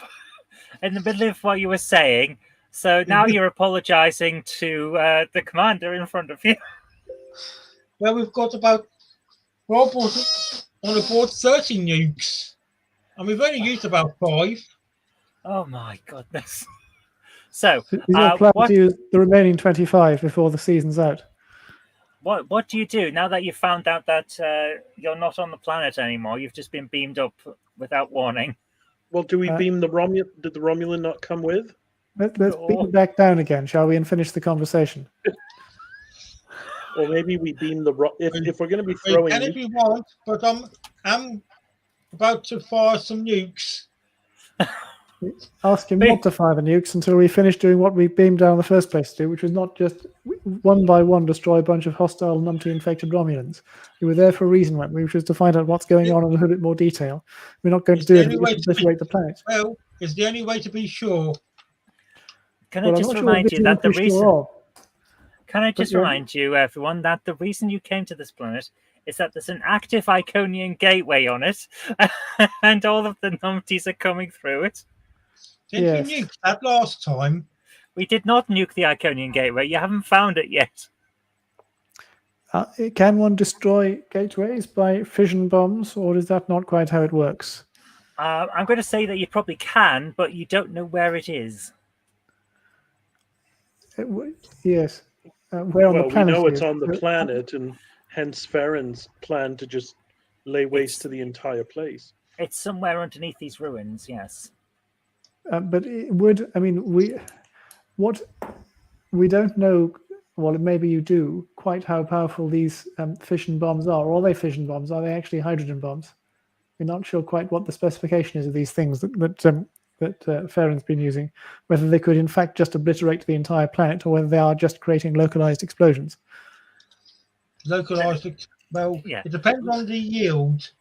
[SPEAKER 1] in the middle of what you were saying. So now you're apologizing to the commander in front of you.
[SPEAKER 3] Well, we've got about on aboard 30 nukes. And we've only used about 5.
[SPEAKER 1] Oh my goodness. So
[SPEAKER 4] Is your plan
[SPEAKER 1] what
[SPEAKER 4] to use the remaining 25 before the season's out?
[SPEAKER 1] what do you do now that you found out that you're not on the planet anymore? You've just been beamed up without warning.
[SPEAKER 2] Well, do we
[SPEAKER 4] Uh,
[SPEAKER 2] beam the Romulan? Did the Romulan not come with?
[SPEAKER 4] Let's beat
[SPEAKER 1] No.
[SPEAKER 4] it back down again, shall we, and finish the conversation?
[SPEAKER 2] Or maybe we beam the if we're going to be
[SPEAKER 3] We
[SPEAKER 2] throwing.
[SPEAKER 3] can if you want, but I'm about to fire some nukes.
[SPEAKER 4] Ask him
[SPEAKER 1] Hey.
[SPEAKER 4] not to fire the nukes until we finish doing what we beamed down in the first place to do, which was not just one by one destroy a bunch of hostile numpty-infected Romulans. We were there for a reason, weren't we? Which was to find out what's going on in a little bit more detail. We're not going to
[SPEAKER 3] It's
[SPEAKER 4] do
[SPEAKER 3] the
[SPEAKER 4] it
[SPEAKER 3] only
[SPEAKER 4] if
[SPEAKER 3] way
[SPEAKER 4] we
[SPEAKER 3] to be-
[SPEAKER 4] obliterate the planet.
[SPEAKER 3] Well, it's the only way to be sure.
[SPEAKER 1] Can
[SPEAKER 4] Well,
[SPEAKER 1] I
[SPEAKER 4] I'm
[SPEAKER 1] just
[SPEAKER 4] not sure
[SPEAKER 1] remind
[SPEAKER 4] which
[SPEAKER 1] you that the
[SPEAKER 4] one we're
[SPEAKER 1] reason?
[SPEAKER 4] sure of.
[SPEAKER 1] Can I just
[SPEAKER 4] yeah.
[SPEAKER 1] remind you, everyone, that the reason you came to this planet is that there's an active Iconian gateway on it, and all of the numpties are coming through it.
[SPEAKER 3] Didn't
[SPEAKER 4] Yes.
[SPEAKER 3] you nuke that last time?
[SPEAKER 1] We did not nuke the Iconian gateway. You haven't found it yet.
[SPEAKER 4] Can one destroy gateways by fission bombs, or is that not quite how it works?
[SPEAKER 1] I'm going to say that you probably can, but you don't know where it is.
[SPEAKER 4] Yes. Where on
[SPEAKER 2] Well,
[SPEAKER 4] the
[SPEAKER 2] we
[SPEAKER 4] planet?
[SPEAKER 2] know it's
[SPEAKER 4] is?
[SPEAKER 2] on the planet, and hence Farron's plan to just lay waste to the entire place.
[SPEAKER 1] It's somewhere underneath these ruins, yes.
[SPEAKER 4] But it would, I mean, we don't know, well, maybe you do, quite how powerful these fission bombs are. Are they fission bombs? Are they actually hydrogen bombs? We're not sure quite what the specification is of these things that Farron's been using, whether they could in fact just obliterate the entire planet or whether they are just creating localized explosions.
[SPEAKER 3] Localized. Well,
[SPEAKER 1] Yeah.
[SPEAKER 3] it depends on the yield.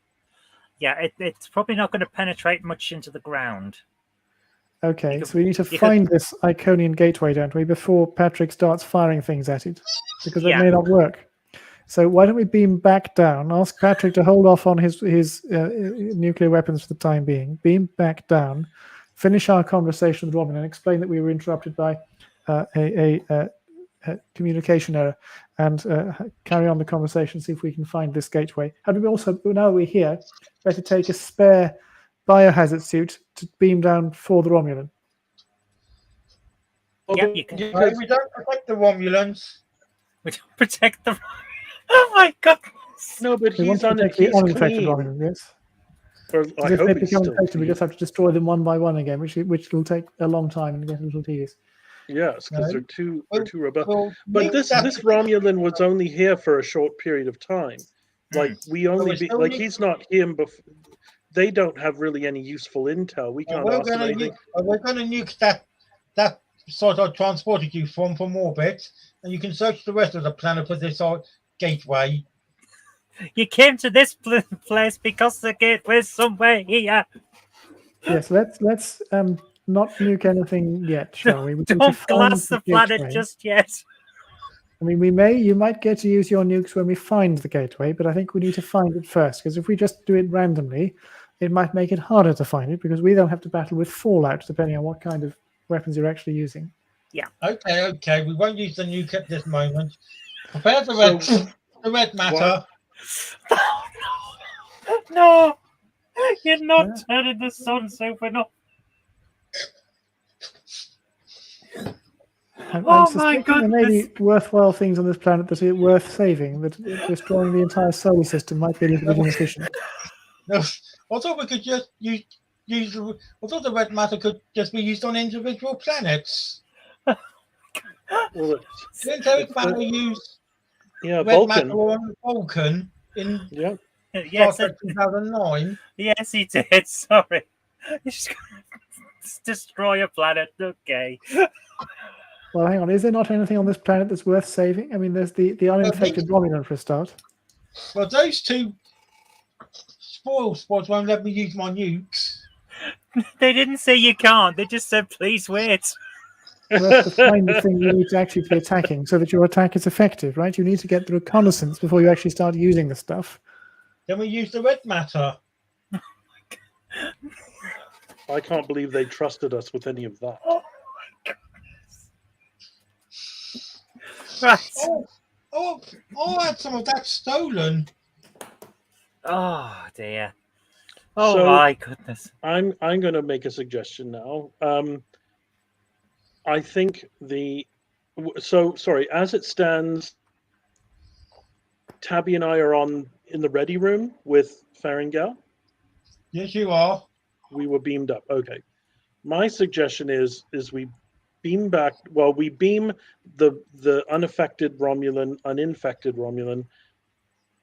[SPEAKER 1] Yeah, it's probably not going to penetrate much into the ground.
[SPEAKER 4] Okay,
[SPEAKER 1] could-
[SPEAKER 4] so we need to
[SPEAKER 1] could-
[SPEAKER 4] find this Iconian gateway, don't we, before Patrick starts firing things at it, because that
[SPEAKER 1] Yeah.
[SPEAKER 4] may not work. So why don't we beam back down? Ask Patrick to hold off on his nuclear weapons for the time being. Beam back down, finish our conversation with Robin, and explain that we were interrupted by a communication error, and carry on the conversation. See if we can find this gateway. And we also, now we're here, better take a spare biohazard suit to beam down for the Romulan.
[SPEAKER 1] Yeah, you can
[SPEAKER 3] Yeah, we don't protect the Romulans.
[SPEAKER 1] we don't protect the. Oh my goodness!
[SPEAKER 2] No, but
[SPEAKER 4] We want
[SPEAKER 2] he's
[SPEAKER 4] to
[SPEAKER 2] on it.
[SPEAKER 4] protect the
[SPEAKER 2] He's
[SPEAKER 4] uninfected
[SPEAKER 2] clean.
[SPEAKER 4] Romulan, yes.
[SPEAKER 2] Or I
[SPEAKER 4] If
[SPEAKER 2] hope
[SPEAKER 4] they
[SPEAKER 2] he's
[SPEAKER 4] become
[SPEAKER 2] still
[SPEAKER 4] infected, we
[SPEAKER 2] clean.
[SPEAKER 4] just have to destroy them one by one again, which will take a long time and get a little tedious.
[SPEAKER 2] Yes, because
[SPEAKER 3] No.
[SPEAKER 2] they're too robust.
[SPEAKER 3] Well,
[SPEAKER 2] But
[SPEAKER 3] nuke
[SPEAKER 2] this
[SPEAKER 3] that-
[SPEAKER 2] Romulan was only here for a short period of time. Like we only
[SPEAKER 3] it's
[SPEAKER 2] be,
[SPEAKER 3] only-
[SPEAKER 2] like he's not him. They don't have really any useful intel. We can't
[SPEAKER 3] we're
[SPEAKER 2] ask them
[SPEAKER 3] going
[SPEAKER 2] anything.
[SPEAKER 3] to nuke that sort I transported you from orbit, and you can search the rest of the planet for this gateway.
[SPEAKER 1] You came to this place because the gateway's somewhere here.
[SPEAKER 4] Yes, let's not nuke anything yet, shall we? We need to
[SPEAKER 1] Don't
[SPEAKER 4] find
[SPEAKER 1] glass the planet
[SPEAKER 4] gateway.
[SPEAKER 1] just yet.
[SPEAKER 4] I mean, you might get to use your nukes when we find the gateway, but I think we need to find it first, because if we just do it randomly, it might make it harder to find it, because we don't have to battle with fallout, depending on what kind of weapons you're actually using.
[SPEAKER 3] Okay, we won't use the nuke at this moment. Prepare the red matter.
[SPEAKER 1] No, you're not
[SPEAKER 4] Yeah.
[SPEAKER 1] turning the sun open up.
[SPEAKER 4] I'm
[SPEAKER 1] Oh my
[SPEAKER 4] suspecting there may be worthwhile things on this planet that are worth saving, that destroying the entire solar system might be a little bit inefficient.
[SPEAKER 3] No, I thought we could just use. I thought the red matter could just be used on individual planets.
[SPEAKER 2] Well,
[SPEAKER 3] Didn't Eric Banner use
[SPEAKER 2] yeah,
[SPEAKER 3] red
[SPEAKER 2] Vulcan.
[SPEAKER 3] matter on Vulcan in
[SPEAKER 2] Yeah,
[SPEAKER 1] Yes,
[SPEAKER 3] Star Trek 2009?
[SPEAKER 1] yes, he did. Sorry, he's just gonna destroy a planet. Okay.
[SPEAKER 4] Well, hang on. Is there not anything on this planet that's worth saving? I mean, there's the uninfected Romulan for a start.
[SPEAKER 3] Well, those two spoil spots won't let me use my nukes.
[SPEAKER 1] They didn't say you can't. They just said please wait.
[SPEAKER 4] Well, that's the kind of thing you need to actually be attacking so that your attack is effective, right? You need to get the reconnaissance before you actually start using the stuff.
[SPEAKER 3] Then we use the red matter.
[SPEAKER 2] I can't believe they trusted us with any of that.
[SPEAKER 1] Right.
[SPEAKER 3] Oh, I had some of that stolen.
[SPEAKER 1] Oh dear. Oh
[SPEAKER 2] So-
[SPEAKER 1] my goodness.
[SPEAKER 2] I'm going to make a suggestion now. I think sorry. As it stands, Tabby and I are in the ready room with Farringale.
[SPEAKER 3] Yes, you are.
[SPEAKER 2] We were beamed up. Okay. My suggestion is we beam back. Well, we beam the uninfected Romulan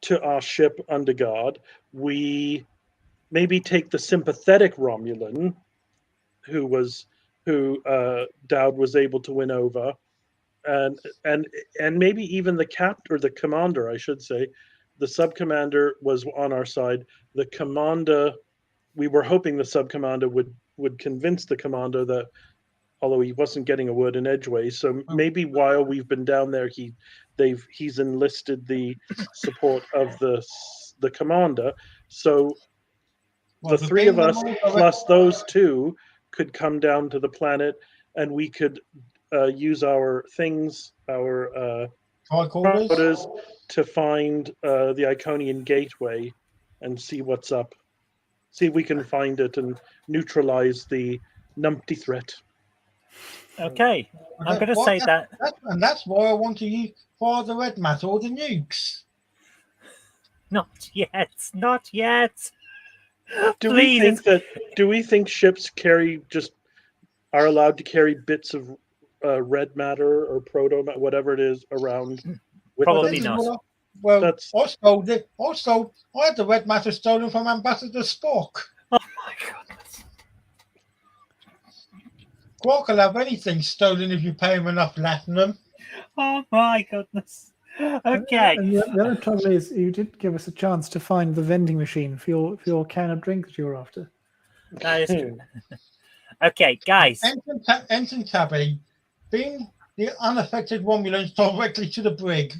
[SPEAKER 2] to our ship under guard. We maybe take the sympathetic Romulan, who Dowd was able to win over, and maybe even the commander, I should say. The sub-commander was on our side. The commander, we were hoping the sub-commander would convince the commander that although he wasn't getting a word in edgeways. So maybe while we've been down there, he's enlisted the support of the commander. So
[SPEAKER 3] Well,
[SPEAKER 2] the three of us plus those two could come down to the planet, and we could use our things, our orders, to find the Iconian gateway and see what's up. See if we can find it and neutralize the numpty threat.
[SPEAKER 1] Okay, I'm going to say that.
[SPEAKER 3] And that's why I want to use fire the red matter or the nukes.
[SPEAKER 1] Not yet. Not yet.
[SPEAKER 2] Do
[SPEAKER 1] Please.
[SPEAKER 2] we think ships are allowed to carry bits of red matter or proto matter, whatever it is, around?
[SPEAKER 1] Probably not.
[SPEAKER 3] Well, I stole it. I had the red matter stolen from Ambassador Spock.
[SPEAKER 1] Oh my goodness.
[SPEAKER 3] Quark will have anything stolen if you pay him enough latinum.
[SPEAKER 1] Oh my goodness. Okay.
[SPEAKER 4] And the other trouble is, you did give us a chance to find the vending machine for your can of drink that you were after.
[SPEAKER 1] That is true. Okay, guys.
[SPEAKER 3] Ensign Tabby, beam the unaffected Romulans directly to the brig.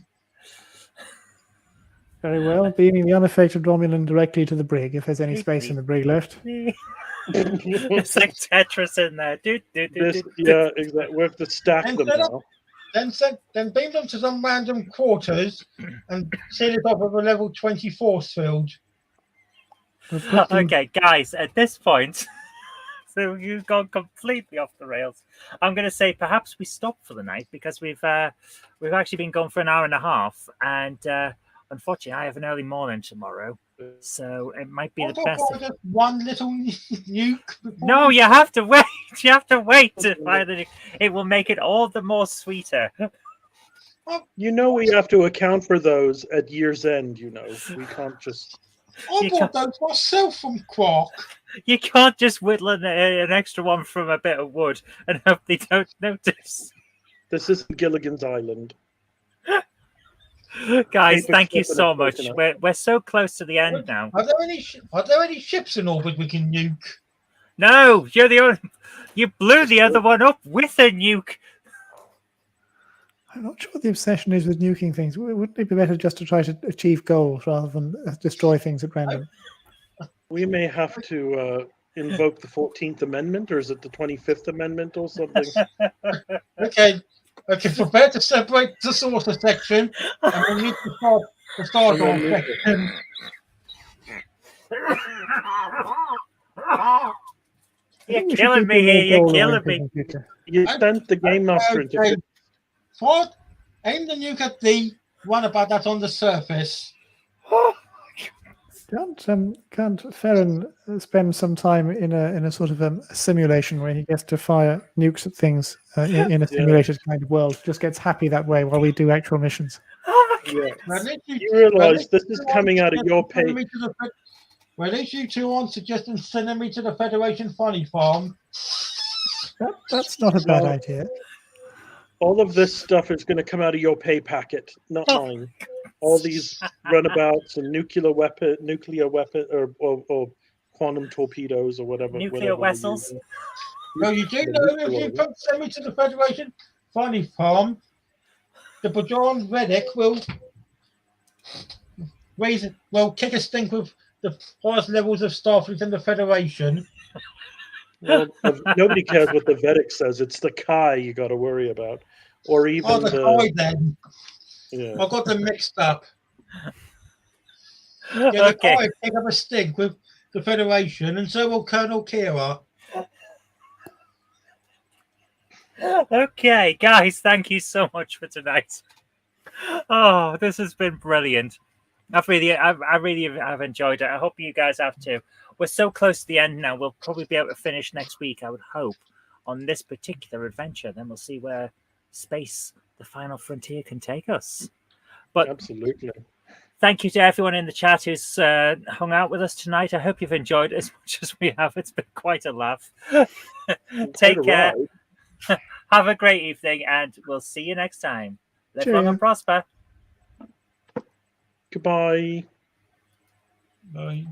[SPEAKER 4] Very well. Beaming the unaffected Romulan directly to the brig, if there's any space in the brig left.
[SPEAKER 1] It's like Tetris in there.
[SPEAKER 2] Yeah, exactly. We have to stack them now.
[SPEAKER 3] Then beam them to some random quarters and seal it off with a level 20 force field.
[SPEAKER 1] Okay, guys, at this point, so you've gone completely off the rails. I'm going to say perhaps we stop for the night because we've actually been gone for an hour and a half, and unfortunately, I have an early morning tomorrow, so it might be the best.
[SPEAKER 3] Just one little nuke.
[SPEAKER 1] No, you have to wait. You have to wait to fire the nuke. It will make it all the more sweeter.
[SPEAKER 2] You know, we have to account for those at year's end. You know, we can't just.
[SPEAKER 3] I bought those myself from Quark.
[SPEAKER 1] You can't just whittle an extra one from a bit of wood and hope they don't notice.
[SPEAKER 2] This isn't Gilligan's Island.
[SPEAKER 1] Guys, thank you so much. We're so close to the end now.
[SPEAKER 3] Are there any ships in orbit we can nuke?
[SPEAKER 1] No, you're the only. You blew the other one up with a nuke.
[SPEAKER 4] I'm not sure what the obsession is with nuking things. Wouldn't it be better just to try to achieve goals rather than destroy things at random?
[SPEAKER 2] We may have to invoke the 14th Amendment, or is it the 25th Amendment or something?
[SPEAKER 3] Okay, prepare to separate the saucer section, and we'll need the Star-Door section.
[SPEAKER 1] You're killing me here. You're killing me.
[SPEAKER 2] You sent the Game Master into.
[SPEAKER 3] Ford, aim the nuke at the one about that on the surface.
[SPEAKER 4] Can't Ferren spend some time in a sort of a simulation where he gets to fire nukes at things in a simulated kind of world? Just gets happy that way while we do actual missions.
[SPEAKER 1] Oh my God.
[SPEAKER 2] You realise this is coming out of your pay.
[SPEAKER 3] Well, at least you two aren't suggesting sending me to the Federation Funny Farm.
[SPEAKER 4] That's not a bad idea.
[SPEAKER 2] All of this stuff is going to come out of your pay packet, not mine. All these runabouts and nuclear weapon, or quantum torpedoes, or whatever.
[SPEAKER 1] Nuclear vessels.
[SPEAKER 3] Well, you do know if you send me to the Federation Funny Farm, the Bajoran Reddick will kick a stink with the highest levels of Starfleet in the Federation.
[SPEAKER 2] Well, nobody cares what the Vedic says. It's the Kai you got to worry about, or even
[SPEAKER 3] the Kai. Then
[SPEAKER 2] yeah.
[SPEAKER 3] I got them mixed up. Yeah, the Kai pick up a stink with the Federation, and so will Colonel Kira.
[SPEAKER 1] Okay, guys, thank you so much for tonight. Oh, this has been brilliant. I've really enjoyed it. I hope you guys have too. We're so close to the end now. We'll probably be able to finish next week, I would hope, on this particular adventure. Then we'll see where space, the final frontier, can take us. But
[SPEAKER 2] absolutely.
[SPEAKER 1] Thank you to everyone in the chat who's hung out with us tonight. I hope you've enjoyed it as much as we have. It's been quite a laugh. Take care. Have a great evening, and we'll see you next time. Live long and prosper.
[SPEAKER 2] Goodbye.
[SPEAKER 3] Bye.